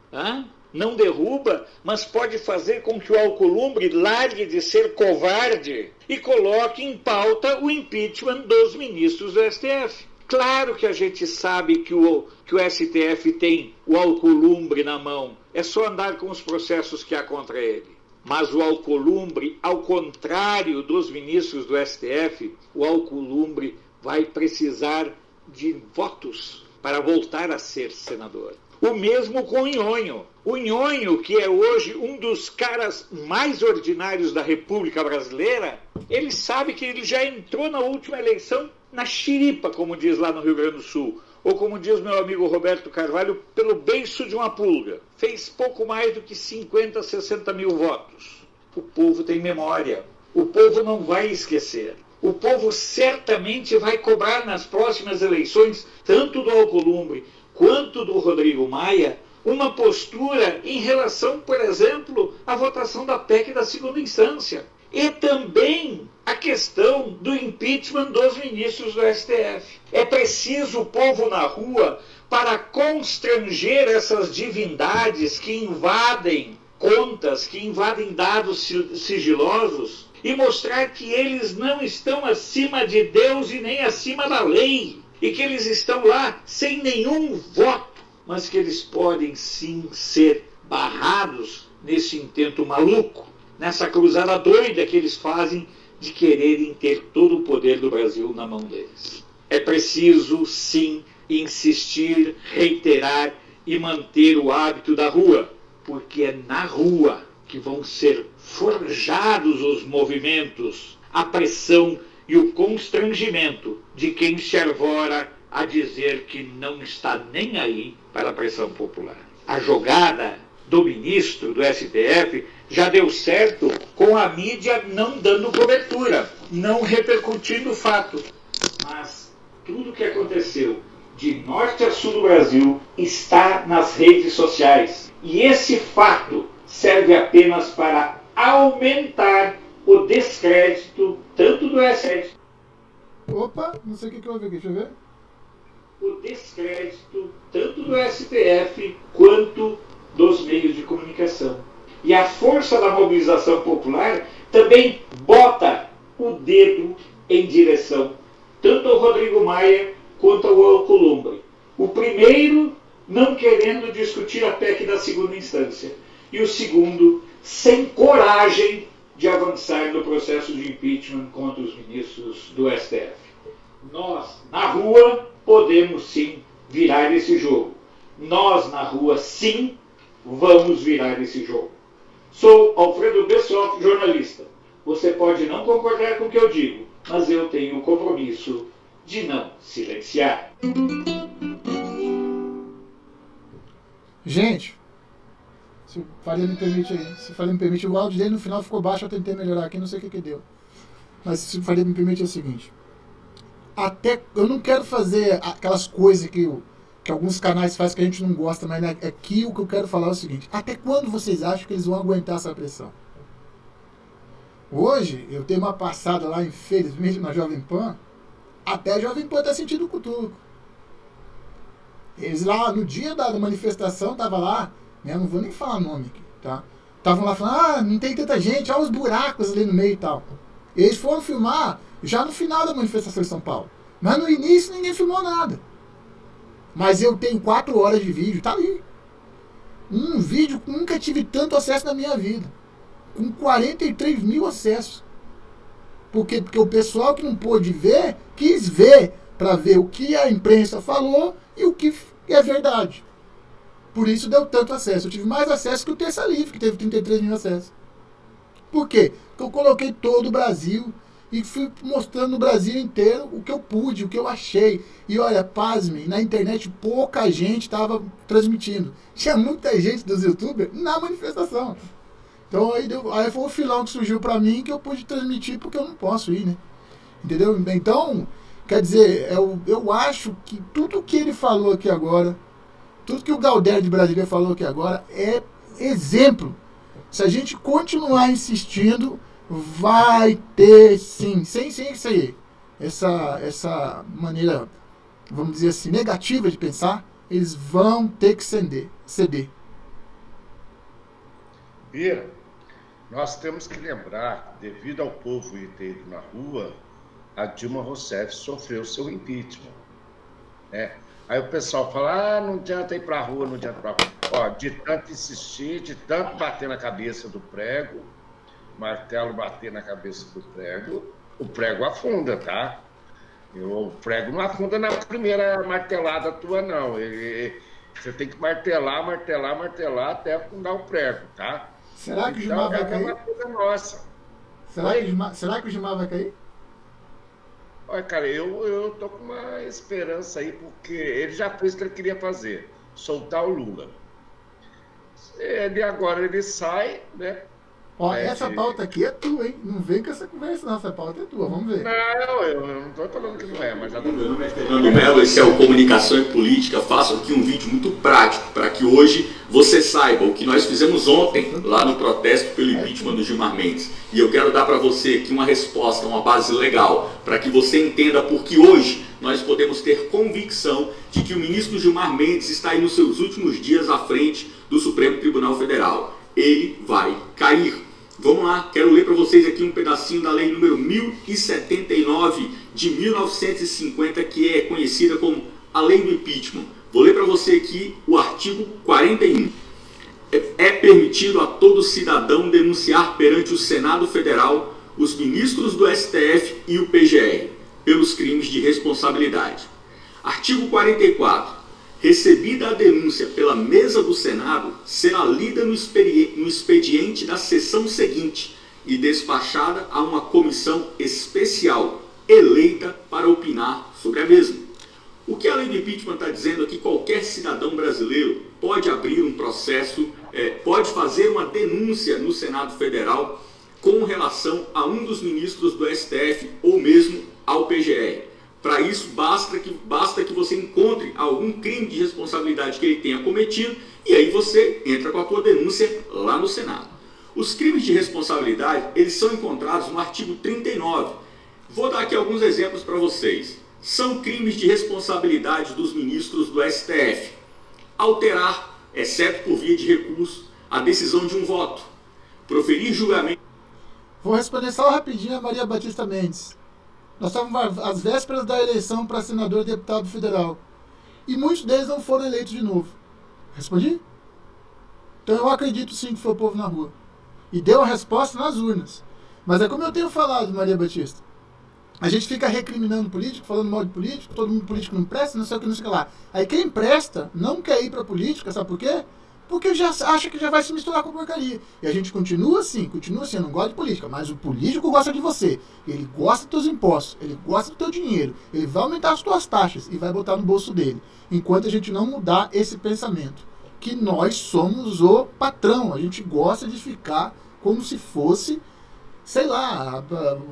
não derruba, mas pode fazer com que o Alcolumbre largue de ser covarde e coloque em pauta o impeachment dos ministros do STF. Claro que a gente sabe que o STF tem o Alcolumbre na mão, é só andar com os processos que há contra ele. Mas o Alcolumbre, ao contrário dos ministros do STF, o Alcolumbre vai precisar de votos para voltar a ser senador. O mesmo com o Nhonho. O Nhonho, que é hoje um dos caras mais ordinários da República Brasileira, ele sabe que ele já entrou na última eleição na xiripa, como diz lá no Rio Grande do Sul. Ou como diz meu amigo Roberto Carvalho, pelo beiço de uma pulga. Fez pouco mais do que 50, 60 mil votos. O povo tem memória. O povo não vai esquecer. O povo certamente vai cobrar nas próximas eleições, tanto do Alcolumbre quanto do Rodrigo Maia, uma postura em relação, por exemplo, à votação da PEC da segunda instância. E também a questão do impeachment dos ministros do STF. É preciso o povo na rua para constranger essas divindades que invadem contas, que invadem dados sigilosos e mostrar que eles não estão acima de Deus e nem acima da lei. E que eles estão lá sem nenhum voto, mas que eles podem sim ser barrados nesse intento maluco, nessa cruzada doida que eles fazem de quererem ter todo o poder do Brasil na mão deles. É preciso sim insistir, reiterar e manter o hábito da rua, porque é na rua que vão ser forjados os movimentos, a pressão e o constrangimento de quem se arvora a dizer que não está nem aí para a pressão popular. A jogada do ministro do STF já deu certo com a mídia não dando cobertura, não repercutindo o fato. Mas tudo o que aconteceu de norte a sul do Brasil está nas redes sociais. E esse fato serve apenas para aumentar o descrédito tanto do STF.
Opa, não sei o que eu ouvi aqui, deixa eu ver.
O descrédito tanto do STF quanto dos meios de comunicação. E a força da mobilização popular também bota o dedo em direção tanto ao Rodrigo Maia quanto ao Alcolumbre. O primeiro não querendo discutir a PEC da segunda instância. E o segundo sem coragem de avançar no processo de impeachment contra os ministros do STF. Nós, na rua, podemos sim virar esse jogo. Nós, na rua, sim, vamos virar esse jogo. Sou Alfredo Bessoff, jornalista. Você pode não concordar com o que eu digo, mas eu tenho o compromisso de não silenciar.
Gente, se o Faria me permite aí, se o Faria me permite, o áudio dele no final ficou baixo, eu tentei melhorar aqui, não sei o que deu. Mas se o Faria me permite é o seguinte, até eu não quero fazer aquelas coisas que alguns canais fazem que a gente não gosta, mas aqui o que eu quero falar é o seguinte, até quando vocês acham que eles vão aguentar essa pressão? Hoje, eu tenho uma passada lá, infelizmente, na Jovem Pan, até a Jovem Pan está sentindo o cutuco. Eles lá, no dia da manifestação, estavam lá, né, não vou nem falar nome aqui, tá? Estavam lá falando, não tem tanta gente, olha os buracos ali no meio e tal. Eles foram filmar já no final da manifestação em São Paulo. Mas no início ninguém filmou nada. Mas eu tenho 4 horas de vídeo, tá ali. Um vídeo que nunca tive tanto acesso na minha vida. Com 43 mil acessos. Porque o pessoal que não pôde ver, quis ver, para ver o que a imprensa falou e o que é verdade. Por isso deu tanto acesso. Eu tive mais acesso que o Terça Livre, que teve 33 mil acessos. Por quê? Porque eu coloquei todo o Brasil e fui mostrando no Brasil inteiro o que eu pude, o que eu achei. E olha, pasmem, na internet pouca gente estava transmitindo. Tinha muita gente dos youtubers na manifestação. Então aí foi o filão que surgiu para mim que eu pude transmitir porque eu não posso ir, né? Entendeu? Então, quer dizer, eu acho que tudo que ele falou aqui agora, tudo que o Galdério de Brasília falou aqui agora é exemplo. Se a gente continuar insistindo, vai ter sim, sem isso aí, essa maneira, vamos dizer assim, negativa de pensar, eles vão ter que ceder.
Bira, nós temos que lembrar que, devido ao povo ter ido na rua, a Dilma Rousseff sofreu seu impeachment. Né? Aí o pessoal fala, não adianta ir para a rua, não adianta ir para a rua. Ó, de tanto insistir, de tanto bater na cabeça do prego, martelo bater na cabeça do prego, o prego afunda, tá? O prego não afunda na primeira martelada tua, não. Você tem que martelar até afundar o prego, tá?
Será que o Gilmar vai cair?
É uma coisa nossa.
Será que o Gilmar vai cair?
Olha, cara, eu tô com uma esperança aí, porque ele já fez o que ele queria fazer, soltar o Lula. Agora ele sai, né?
Ó, essa pauta aqui é tua, hein? Não vem com essa conversa, não. Essa pauta é tua, vamos ver.
Não, eu não tô falando que não é, mas já tô...
Meu nome é Fernando Melo, esse é o Comunicação e Política. Faço aqui um vídeo muito prático para que hoje você saiba o que nós fizemos ontem lá no protesto pelo impeachment do Gilmar Mendes. E eu quero dar para você aqui uma resposta, uma base legal, para que você entenda por que hoje nós podemos ter convicção de que o ministro Gilmar Mendes está aí nos seus últimos dias à frente do Supremo Tribunal Federal. Ele vai cair. Vamos lá, quero ler para vocês aqui um pedacinho da lei número 1079 de 1950, que é conhecida como a lei do impeachment. Vou ler para você aqui o artigo 41. É permitido a todo cidadão denunciar perante o Senado Federal os ministros do STF e o PGR pelos crimes de responsabilidade. Artigo 44. Recebida a denúncia pela mesa do Senado, será lida no expediente da sessão seguinte e despachada a uma comissão especial eleita para opinar sobre a mesma. O que a lei do impeachment está dizendo é que qualquer cidadão brasileiro pode abrir um processo, pode fazer uma denúncia no Senado Federal com relação a um dos ministros do STF ou mesmo ao PGR. Para isso, basta que você encontre algum crime de responsabilidade que ele tenha cometido e aí você entra com a tua denúncia lá no Senado. Os crimes de responsabilidade, eles são encontrados no artigo 39. Vou dar aqui alguns exemplos para vocês. São crimes de responsabilidade dos ministros do STF. Alterar, exceto por via de recurso, a decisão de um voto. Proferir julgamento...
Vou responder só rapidinho a Maria Batista Mendes. Nós estávamos às vésperas da eleição para senador e deputado federal. E muitos deles não foram eleitos de novo. Respondi? Então eu acredito sim que foi o povo na rua. E deu a resposta nas urnas. Mas é como eu tenho falado, Maria Batista. A gente fica recriminando político, falando mal de político, todo mundo político não presta, não sei o que, não sei o que lá. Aí quem presta não quer ir para a política, sabe por quê? Porque já acha que já vai se misturar com a porcaria. E a gente continua assim, eu não gosto de política, mas o político gosta de você. Ele gosta dos teus impostos, ele gosta do teu dinheiro, ele vai aumentar as tuas taxas e vai botar no bolso dele. Enquanto a gente não mudar esse pensamento, que nós somos o patrão, a gente gosta de ficar como se fosse, sei lá,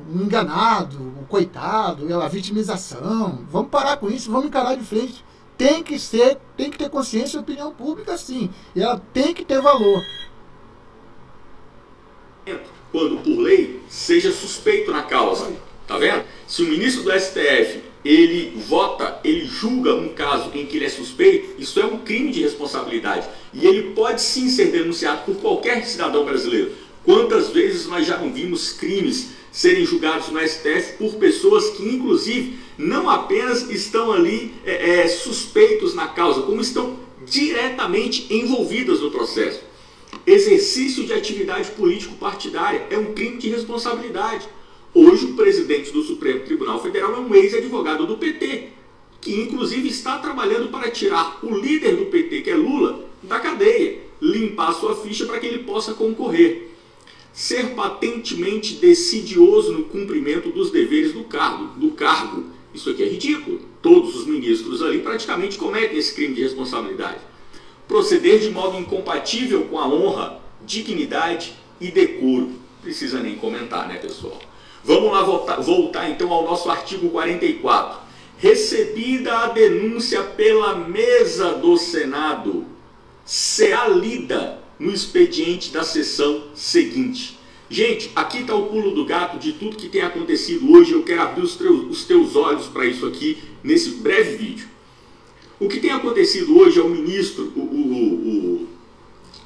um enganado, um coitado, a vitimização. Vamos parar com isso, vamos encarar de frente. Tem que ter consciência e opinião pública, sim. E ela tem que ter valor.
Quando, por lei, seja suspeito na causa. Tá vendo? Se o ministro do STF, ele vota, ele julga um caso em que ele é suspeito, isso é um crime de responsabilidade. E ele pode sim ser denunciado por qualquer cidadão brasileiro. Quantas vezes nós já não vimos crimes serem julgados no STF por pessoas que, inclusive, não apenas estão ali suspeitos na causa, como estão diretamente envolvidas no processo. Exercício de atividade político-partidária é um crime de responsabilidade. Hoje, o presidente do Supremo Tribunal Federal é um ex-advogado do PT, que inclusive está trabalhando para tirar o líder do PT, que é Lula, da cadeia, limpar sua ficha para que ele possa concorrer. Ser patentemente decidioso no cumprimento dos deveres do cargo. Isso aqui é ridículo. Todos os ministros ali praticamente cometem esse crime de responsabilidade. Proceder de modo incompatível com a honra, dignidade e decoro. Precisa nem comentar, né, pessoal? Vamos lá voltar então ao nosso artigo 44. Recebida a denúncia pela mesa do Senado, será lida no expediente da sessão seguinte. Gente, aqui está o pulo do gato de tudo que tem acontecido hoje. Eu quero abrir os teus olhos para isso aqui nesse breve vídeo. O que tem acontecido hoje é o ministro, o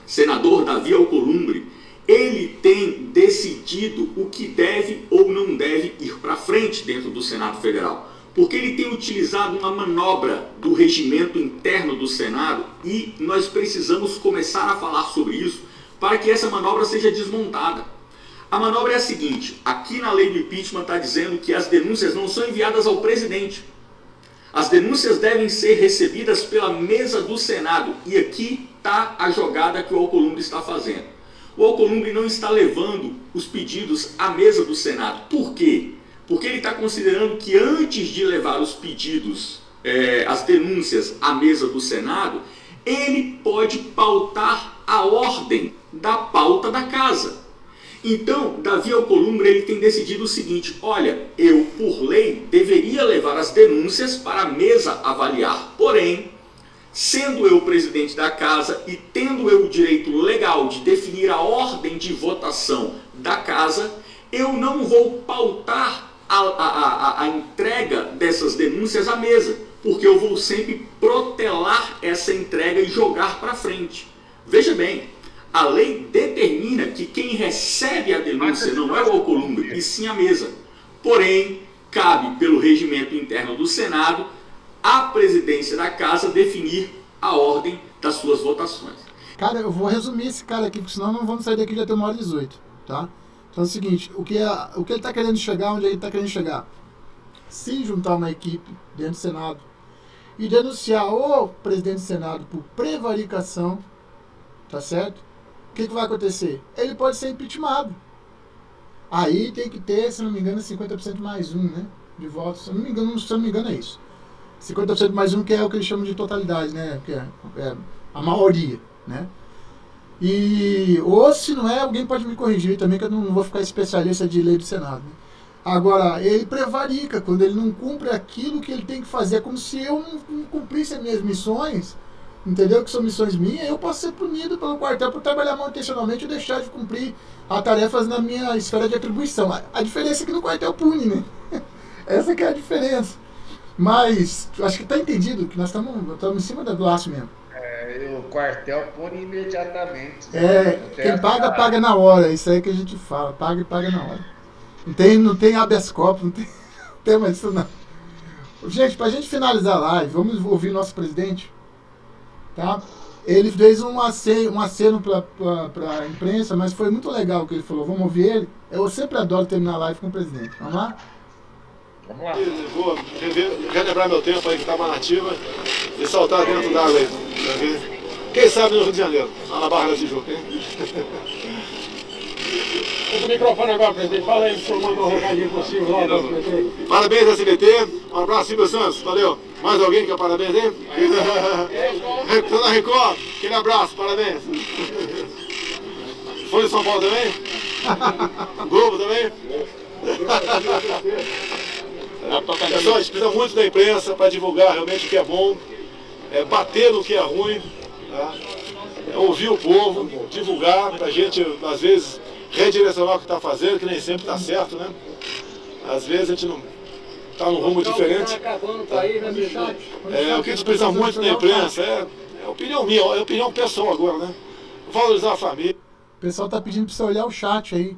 senador Davi Alcolumbre, ele tem decidido o que deve ou não deve ir para frente dentro do Senado Federal. Porque ele tem utilizado uma manobra do regimento interno do Senado e nós precisamos começar a falar sobre isso para que essa manobra seja desmontada. A manobra é a seguinte: aqui na lei do impeachment está dizendo que as denúncias não são enviadas ao presidente. As denúncias devem ser recebidas pela mesa do Senado. E aqui está a jogada que o Alcolumbre está fazendo. O Alcolumbre não está levando os pedidos à mesa do Senado. Por quê? Porque ele está considerando que antes de levar os pedidos, as denúncias à mesa do Senado, ele pode pautar a ordem da pauta da casa. Então, Davi Alcolumbre ele tem decidido o seguinte: olha, eu, por lei, deveria levar as denúncias para a mesa avaliar. Porém, sendo eu presidente da casa e tendo eu o direito legal de definir a ordem de votação da casa, eu não vou pautar a entrega dessas denúncias à mesa, porque eu vou sempre protelar essa entrega e jogar para frente. Veja bem, a lei determina que quem recebe a denúncia não é o Alcolumbre, e sim a mesa. Porém, cabe pelo regimento interno do Senado à presidência da casa definir a ordem das suas votações.
Cara, eu vou resumir esse cara aqui, porque senão não vamos sair daqui já até 1h18, tá? Então é o seguinte, o que ele está querendo chegar, onde ele está querendo chegar? Se juntar uma equipe dentro do Senado e denunciar o presidente do Senado por prevaricação, tá certo? O que vai acontecer? Ele pode ser impeachmentado. Aí tem que ter, se não me engano, 50% mais um, né? De votos. Se eu não me engano é isso. 50% mais um, que é o que eles chamam de totalidade, né? Que é a maioria, né? Ou se não é, alguém pode me corrigir também, que eu não vou ficar especialista de lei do Senado, né? Agora, ele prevarica quando ele não cumpre aquilo que ele tem que fazer. É como se eu não cumprisse as minhas missões, entendeu? Que são missões minhas, eu posso ser punido pelo quartel por trabalhar mal intencionalmente ou deixar de cumprir as tarefas na minha esfera de atribuição. A diferença é que no quartel pune, né? Essa que é a diferença. Mas, acho que está entendido que nós estamos em cima do laço mesmo.
O quartel pune imediatamente.
Quem paga, paga na hora. Isso aí que a gente fala. Paga e paga na hora. Não tem habeas corpus, não tem mais isso não. Gente, pra gente finalizar a live, vamos ouvir nosso presidente, tá? Ele fez um aceno pra imprensa, mas foi muito legal o que ele falou. Vamos ouvir ele? Eu sempre adoro terminar a live com o presidente. Vamos lá?
Vamos lá.
Vou relembrar meu tempo aí que estava nativa e saltar dentro d'água aí. Quem sabe no Rio de Janeiro, lá na Barra da Tijuca, hein?
O microfone agora, presidente. Fala aí, o senhor mandou um recadinho pro Silvio lá do SBT.
Parabéns, SBT. Um abraço, Silvio Santos. Valeu. Mais alguém quer parabéns aí? Tô na Record. Aquele abraço, parabéns. Foi de São Paulo também? Globo também? Pessoal, a gente precisa muito da imprensa para divulgar realmente o que é bom, bater no que é ruim, tá? Ouvir o povo, divulgar, para a gente, às vezes, redirecionar o que está fazendo, que nem sempre está certo, né? Às vezes a gente não está num rumo diferente. O que a gente precisa muito da imprensa é opinião minha, é opinião pessoal agora, né? Valorizar a família.
O pessoal está pedindo para você olhar o chat aí.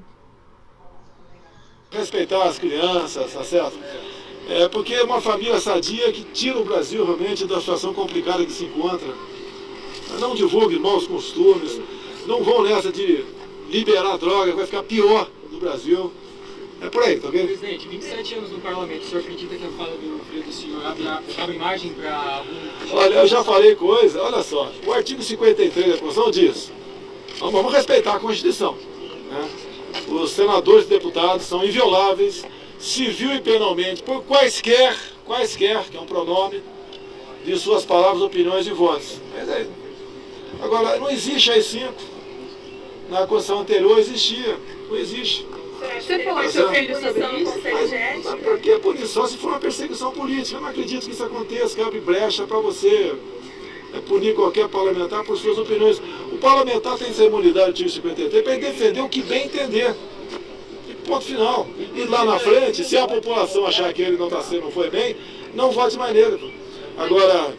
Respeitar as crianças, tá certo? Porque é uma família sadia que tira o Brasil realmente da situação complicada que se encontra. Não divulgue maus costumes, não vão nessa de liberar droga, vai ficar pior no Brasil. É por aí, tá ok?
Presidente, 27 anos no parlamento, o senhor acredita que a fala do filho do senhor abre margem para algum...
Olha, eu já falei coisa, olha só, o artigo 53 da Constituição diz, vamos respeitar a Constituição, né? Os senadores e deputados são invioláveis, civil e penalmente, por quaisquer, que é um pronome, de suas palavras, opiniões e votos. Mas aí, agora, não existe AI-5. Na Constituição anterior existia, não existe.
Você falou que seu filho sobre isso, Conselho de Ética?
Por que punição se for uma perseguição política? Eu não acredito que isso aconteça, que abre brecha para você punir qualquer parlamentar por suas opiniões. O parlamentar tem que ser imunidade do artigo 53 para ele defender o que bem entender. E ponto final. E lá na frente, se a população achar que ele não foi bem, não vote mais nele. Agora,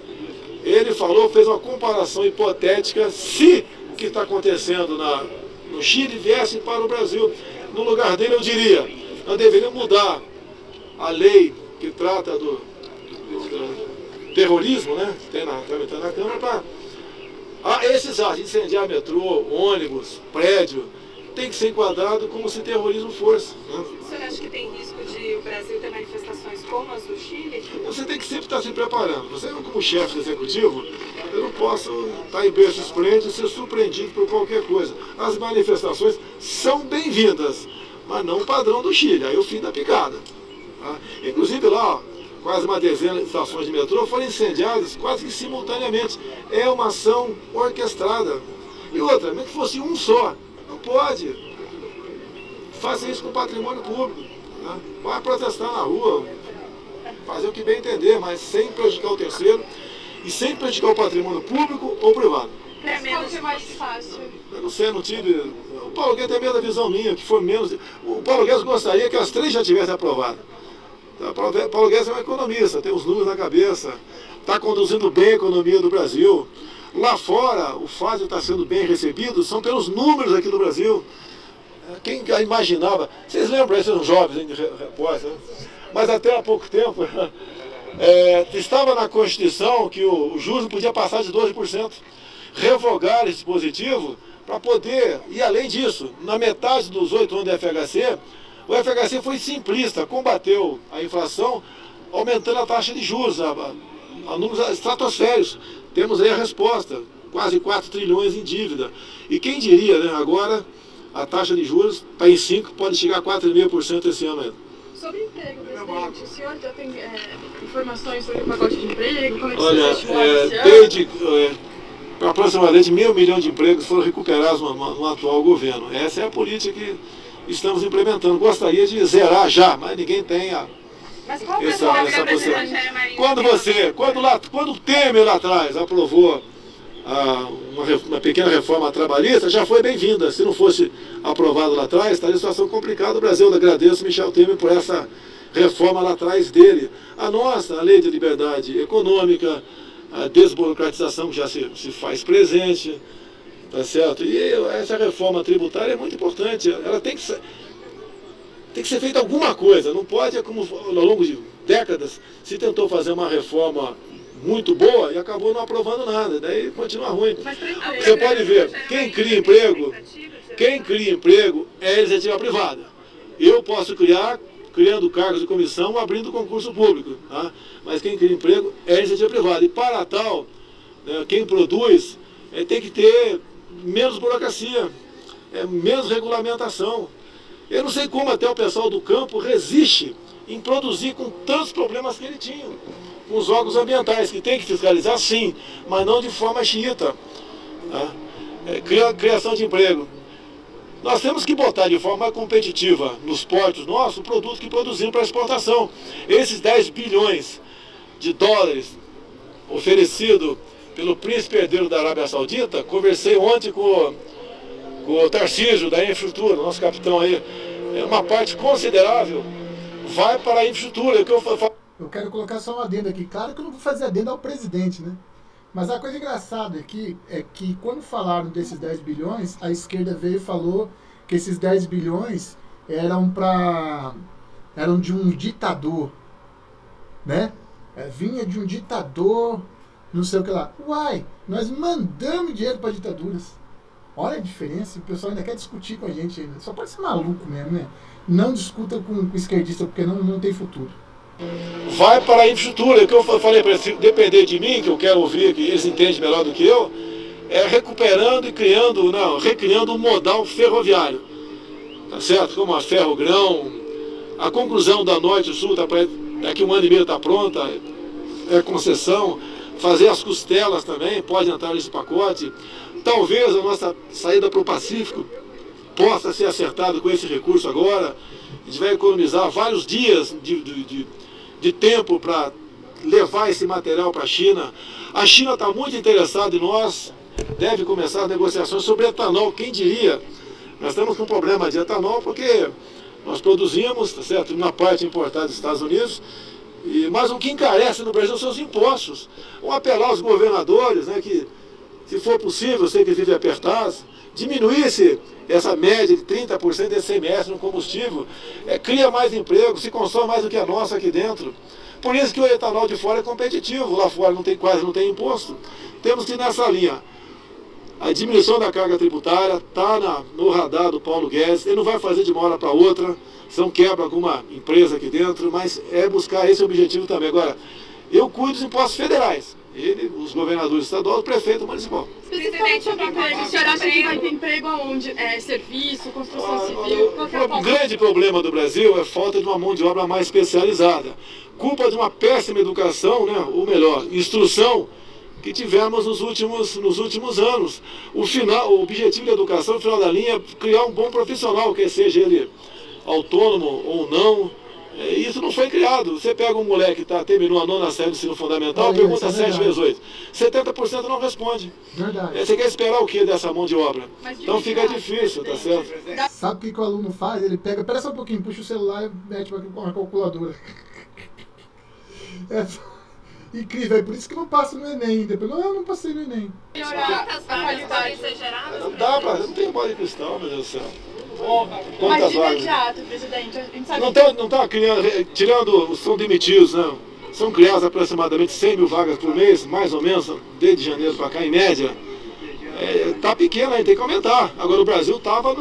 ele fez uma comparação hipotética se o que está acontecendo no Chile viessem para o Brasil. No lugar dele, eu diria, nós deveríamos mudar a lei que trata do terrorismo, né, que tem tramitando na Câmara, para esses atos de incendiar metrô, ônibus, prédio, tem que ser enquadrado como se terrorismo fosse. Né?
O senhor acha que tem risco de o Brasil ter manifestações como as do Chile?
Você tem que sempre estar se preparando. Você, como chefe do executivo, eu não posso estar em berço esplêndido e ser surpreendido por qualquer coisa. As manifestações são bem-vindas, mas não o padrão do Chile. Aí o fim da picada. Tá? Inclusive lá, ó, quase uma dezena de estações de metrô foram incendiadas quase que simultaneamente. É uma ação orquestrada. E outra, mesmo que fosse um só, não pode. Faça isso com o patrimônio público. Né? Vai protestar na rua, fazer o que bem entender, mas sem prejudicar o terceiro e sem prejudicar o patrimônio público ou privado.
É menos mais fácil.
Eu não sei, eu não tive... O Paulo Guedes tem medo da visão minha, que foi menos... O Paulo Guedes gostaria que as 3 já tivessem aprovado. O Paulo Guedes é um economista, tem os números na cabeça, está conduzindo bem a economia do Brasil. Lá fora, o fato de estar sendo bem recebido são pelos números aqui do Brasil. Quem imaginava... Vocês lembram, vocês são jovens, hein, de repórter, né? Mas até há pouco tempo estava na Constituição que o juros podia passar de 12%. Revogar esse dispositivo para poder, e além disso, na metade dos 8 anos do FHC, o FHC foi simplista, combateu a inflação, aumentando a taxa de juros a números estratosféricos. Temos aí a resposta, quase 4 trilhões em dívida. E quem diria, né, agora a taxa de juros está em 5%, pode chegar a 4,5% esse ano ainda.
Sobre emprego, presidente, o senhor já tem informações sobre o pacote de emprego? Como é que
Olha,
você desde
aproximadamente 1.000 milhões de empregos foram recuperados no atual governo. Essa é a política que estamos implementando. Gostaria de zerar já, mas ninguém tem essa possibilidade. Quando o Temer lá atrás aprovou uma pequena reforma trabalhista, já foi bem-vinda. Se não fosse aprovado lá atrás, estaria em situação complicada. O Brasil, eu agradeço Michel Temer por essa reforma lá atrás dele. A nossa, a lei de liberdade econômica, a desburocratização que já se faz presente, tá certo? E essa reforma tributária é muito importante. Ela tem que ser feita alguma coisa. Não pode, como ao longo de décadas, se tentou fazer uma reforma muito boa e acabou não aprovando nada, daí continua ruim. Você pode ver, quem cria emprego é a iniciativa privada. Eu posso criando cargos de comissão, abrindo concurso público, tá? Mas quem cria emprego é a iniciativa privada. E para tal, né, quem produz tem que ter menos burocracia, menos regulamentação. Eu não sei como até o pessoal do campo resiste em produzir com tantos problemas que ele tinha. Com os órgãos ambientais, que tem que fiscalizar sim, mas não de forma xiita. Tá? Criação de emprego. Nós temos que botar de forma mais competitiva nos portos nossos o produto que produzimos para exportação. Esses 10 bilhões de dólares oferecido pelo príncipe herdeiro da Arábia Saudita, conversei ontem com o Tarcísio da infraestrutura, nosso capitão aí, uma parte considerável vai para a infraestrutura.
Eu quero colocar só um adendo aqui. Claro que eu não vou fazer adendo ao presidente, né? Mas a coisa engraçada aqui é que quando falaram desses 10 bilhões, a esquerda veio e falou que esses 10 bilhões eram de um ditador, né? Vinha de um ditador, não sei o que lá. Uai, nós mandamos dinheiro para ditaduras. Olha a diferença, o pessoal ainda quer discutir com a gente ainda. Só pode ser maluco mesmo, né? Não discuta com esquerdista porque não tem futuro.
Vai para a infraestrutura, que eu falei para eles, se depender de mim, que eu quero ouvir, que eles entendem melhor do que eu, recuperando e recriando um modal ferroviário, tá certo? Como a Ferrogrão, a conclusão da Norte e Sul, daqui 1 ano e meio está pronta, concessão, fazer as costelas também, pode entrar nesse pacote, talvez a nossa saída para o Pacífico possa ser acertada com esse recurso agora, a gente vai economizar vários dias de tempo para levar esse material para a China. A China está muito interessada em nós, deve começar as negociações sobre etanol, quem diria? Nós estamos com um problema de etanol porque nós produzimos, tá certo, uma parte importada dos Estados Unidos, mas o que encarece no Brasil são os impostos. Vamos apelar aos governadores, né, que se for possível, eu sei que vivem apertados, Diminuir essa média de 30% de ICMS no combustível, cria mais emprego, se consome mais do que a nossa aqui dentro. Por isso que o etanol de fora é competitivo, lá fora quase não tem imposto. Temos que ir nessa linha. A diminuição da carga tributária está no radar do Paulo Guedes, ele não vai fazer de uma hora para outra, se não quebra alguma empresa aqui dentro, mas é buscar esse objetivo também. Agora, eu cuido dos impostos federais, os governadores estaduais, o prefeito municipal.
Especificamente sobre emprego, o senhor acha que vai ter emprego aonde? Serviço, construção civil?
O grande problema do Brasil é a falta de uma mão de obra mais especializada. Culpa de uma péssima educação, né? Ou melhor, instrução, que tivemos nos últimos anos. O objetivo da educação, no final da linha, é criar um bom profissional, quer seja ele autônomo ou não. Isso não foi criado. Você pega um moleque que terminou a 9ª série do ensino fundamental, pergunta 7 vezes 8. 70% não responde.
Verdade.
Você quer esperar o que dessa mão de obra? Então fica difícil, tá certo?
Sabe o que o aluno faz? Ele pega, espera só um pouquinho, puxa o celular e mete com a calculadora. Incrível, é por isso que não passa no Enem. Depois, não passei no Enem.
Quantas vagas podem ser geradas?
Não tem bola de cristal, meu Deus do céu.
Mas de imediato, presidente, a gente sabe...
Não está criando, tirando, são demitidos, não. São criadas aproximadamente 100 mil vagas por mês, mais ou menos, desde janeiro para cá, em média. Está pequena, tem que aumentar. Agora o Brasil estava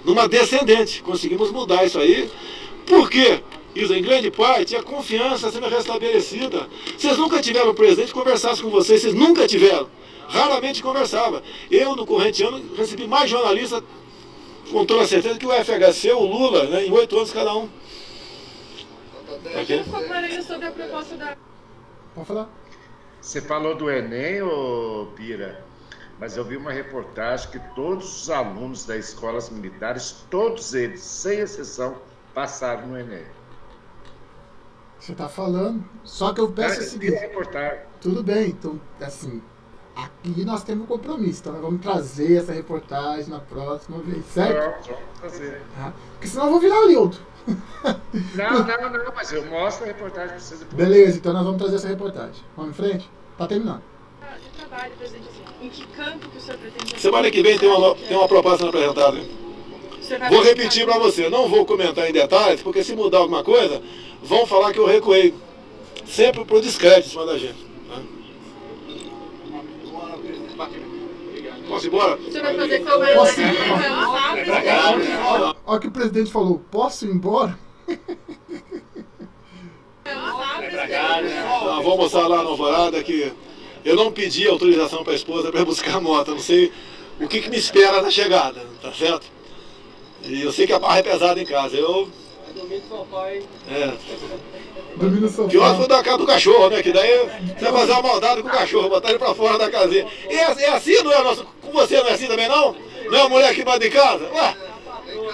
numa descendente. Conseguimos mudar isso aí. Por quê? Isso, em grande parte, a confiança sendo restabelecida. Vocês nunca tiveram um presidente que conversasse com vocês nunca tiveram. Raramente conversava. Eu, no corrente ano, recebi mais jornalistas, com toda certeza, que o FHC, o Lula, né, em 8 anos cada um.
Aqui ficou claro ainda sobre a proposta da...
Pode falar.
Você falou do Enem, ô Pira, mas eu vi uma reportagem que todos os alunos das escolas militares, todos eles, sem exceção, passaram no Enem.
Você está falando, só que eu peço o seguinte, tudo bem, então, assim, aqui nós temos um compromisso, então nós vamos trazer essa reportagem na próxima vez, certo?
Vamos fazer.
Porque senão eu vou virar Lildo.
Não, mas eu mostro a reportagem para vocês depois.
Beleza, então nós vamos trazer essa reportagem. Vamos em frente? Tá terminando.
De trabalho, presidente, em que campo que o senhor pretende...
Semana que vem tem uma proposta apresentada. Vou repetir para você, não vou comentar em detalhes, porque se mudar alguma coisa, vão falar que eu recuei. Sempre por descrédito em cima da gente. Posso ir embora?
O senhor vai fazer como é?
Olha o que o presidente falou, posso ir embora?
Vou almoçar lá na Alvorada, que eu não pedi autorização para a esposa para buscar a moto. Eu não sei o que me espera na chegada, tá certo? E eu sei que a barra é pesada em casa.
Dormir no sofá, hein?
Dormir no sofá.
Que hora for da casa do cachorro, né? Que daí você vai fazer uma maldade com o cachorro, botar ele pra fora da casinha. E é assim, não é nosso? Com você não é assim também, não? Não é a mulher que manda em casa? Ué,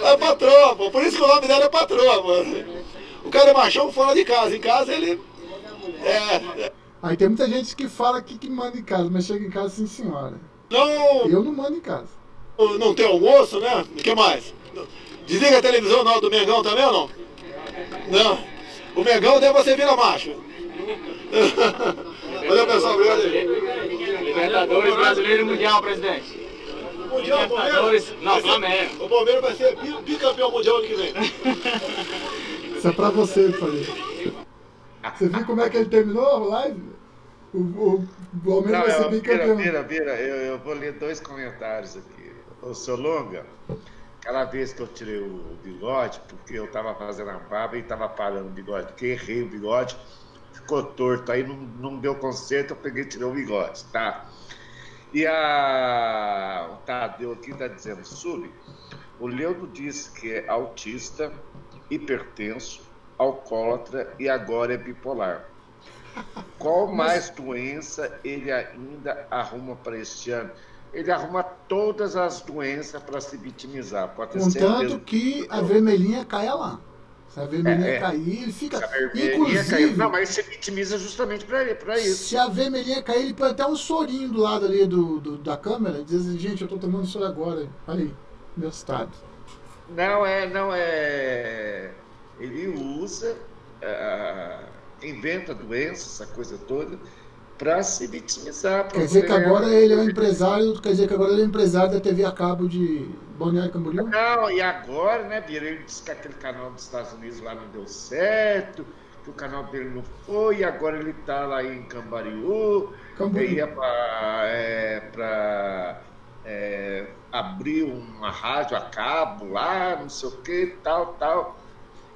é patroa, pô. Por isso que o nome dela é patroa, mano. O cara é machão fora de casa. Em casa ele...
Aí tem muita gente que fala que manda em casa, mas chega em casa, sim, senhora.
Não...
Eu não mando em casa.
Não tem almoço, né? O que mais? Desliga a televisão na hora do Mengão também ou não? Não. O Mengão daí você vira macho. Valeu, pessoal. Obrigado aí.
Libertadores, Brasileiro e Mundial, presidente.
Mundial, Palmeiras?
Não, Flamengo.
O Palmeiras vai ser bicampeão mundial ano que vem.
Isso é pra você, falei. Você viu como é que ele terminou a live? O Palmeiras vai ser bicampeão.
Vira, eu vou ler 2 comentários aqui. O seu Longa, aquela vez que eu tirei o bigode, porque eu estava fazendo a barba e estava parando o bigode, porque errei o bigode, ficou torto, aí não deu conserto, eu peguei e tirei o bigode, tá? E o Tadeu aqui está dizendo, o Leudo disse que é autista, hipertenso, alcoólatra e agora é bipolar. Qual mais doença ele ainda arruma para este ano? Ele arruma todas as doenças para se vitimizar.
Contanto que a vermelhinha caia lá. Se a vermelhinha cair, ele fica... Inclusive...
Não, mas se vitimiza justamente para isso.
Se a vermelhinha cair, ele põe até um sorinho do lado ali da câmera, e diz assim, gente, eu tô tomando soro agora. Olha aí, meu estado.
Não é... Ele usa, inventa doenças, essa coisa toda, para se vitimizar.
Quer dizer que agora ele é o empresário, da TV a cabo de Balneário Camboriú?
Não, e agora, né, Bira, ele disse que aquele canal dos Estados Unidos lá não deu certo, que o canal dele não foi, e agora ele tá lá em Camboriú. Ele ia para abrir uma rádio a cabo lá, não sei o que, tal.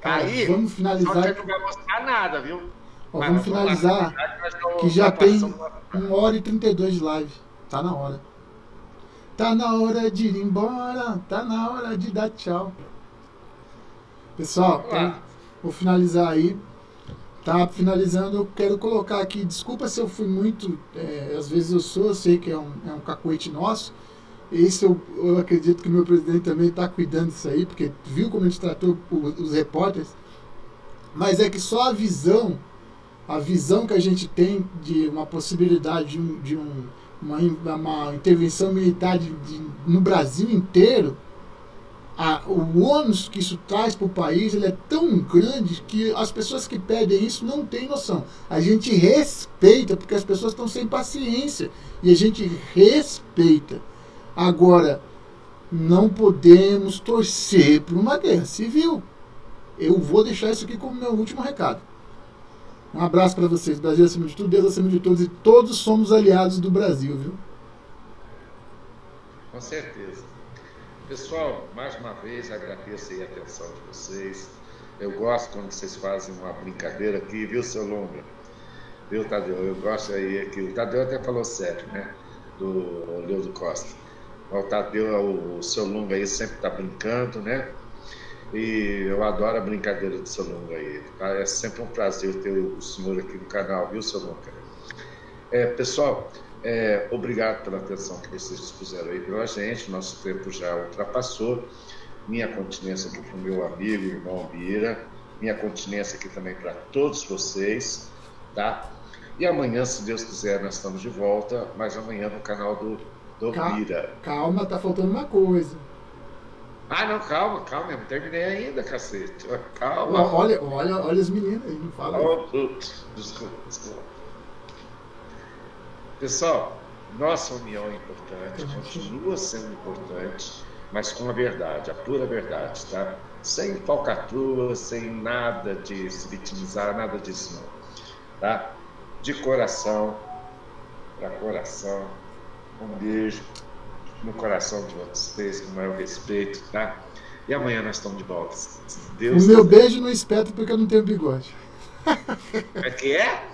Cara,
aí,
vamos finalizar.
Só que ele não vai mostrar nada, viu?
Vamos finalizar, que já tem 1h32 de live. Tá na hora. Tá na hora de ir embora, tá na hora de dar tchau. Pessoal, vou finalizar aí. Tá finalizando, eu quero colocar aqui, desculpa se eu fui muito, às vezes eu sei que é um cacuete nosso. Esse eu acredito que o meu presidente também está cuidando disso aí, porque viu como a gente tratou os repórteres. Mas é que só a visão que a gente tem de uma possibilidade de uma intervenção militar no Brasil inteiro, o ônus que isso traz para o país, ele é tão grande que as pessoas que pedem isso não têm noção. A gente respeita, porque as pessoas estão sem paciência, e a gente respeita. Agora, não podemos torcer por uma guerra civil. Eu vou deixar isso aqui como meu último recado. Um abraço para vocês. Brasil acima de tudo, Deus acima de todos, e todos somos aliados do Brasil, viu?
Com certeza. Pessoal, mais uma vez agradeço aí a atenção de vocês. Eu gosto quando vocês fazem uma brincadeira aqui, viu, seu Longa? Viu, Tadeu? Eu gosto aí que o Tadeu até falou sério, né? Do Leudo Costa. O Tadeu, o seu Longa aí sempre tá brincando, né? E eu adoro a brincadeira do seu Longa aí. Tá? É sempre um prazer ter o senhor aqui no canal, viu, seu Longa? Pessoal, obrigado pela atenção que vocês dispuseram aí pela gente. Nosso tempo já ultrapassou. Minha continência aqui para o meu amigo e irmão Bira. Minha continência aqui também para todos vocês, tá? E amanhã, se Deus quiser, nós estamos de volta, mas amanhã no canal do Bira.
Calma, tá faltando uma coisa.
Ah, não, calma, eu não terminei ainda, cacete. Calma.
Olha as meninas aí, não fala.
Desculpa. Pessoal, nossa união é importante, continua sendo importante, mas com a verdade, a pura verdade, tá? Sem falcatrua, sem nada de se vitimizar, nada disso não, tá? De coração para coração, um beijo no coração de vocês, com o maior respeito, tá? E amanhã nós estamos de volta.
O meu beijo no espeto porque eu não tenho bigode.
É que é?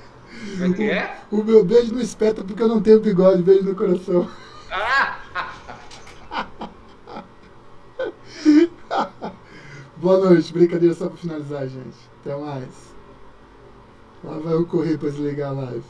Como é que é?
O meu beijo no espeto porque eu não tenho bigode, beijo no coração. Boa noite, brincadeira só para finalizar, gente. Até mais. Lá vai eu correr para desligar a live.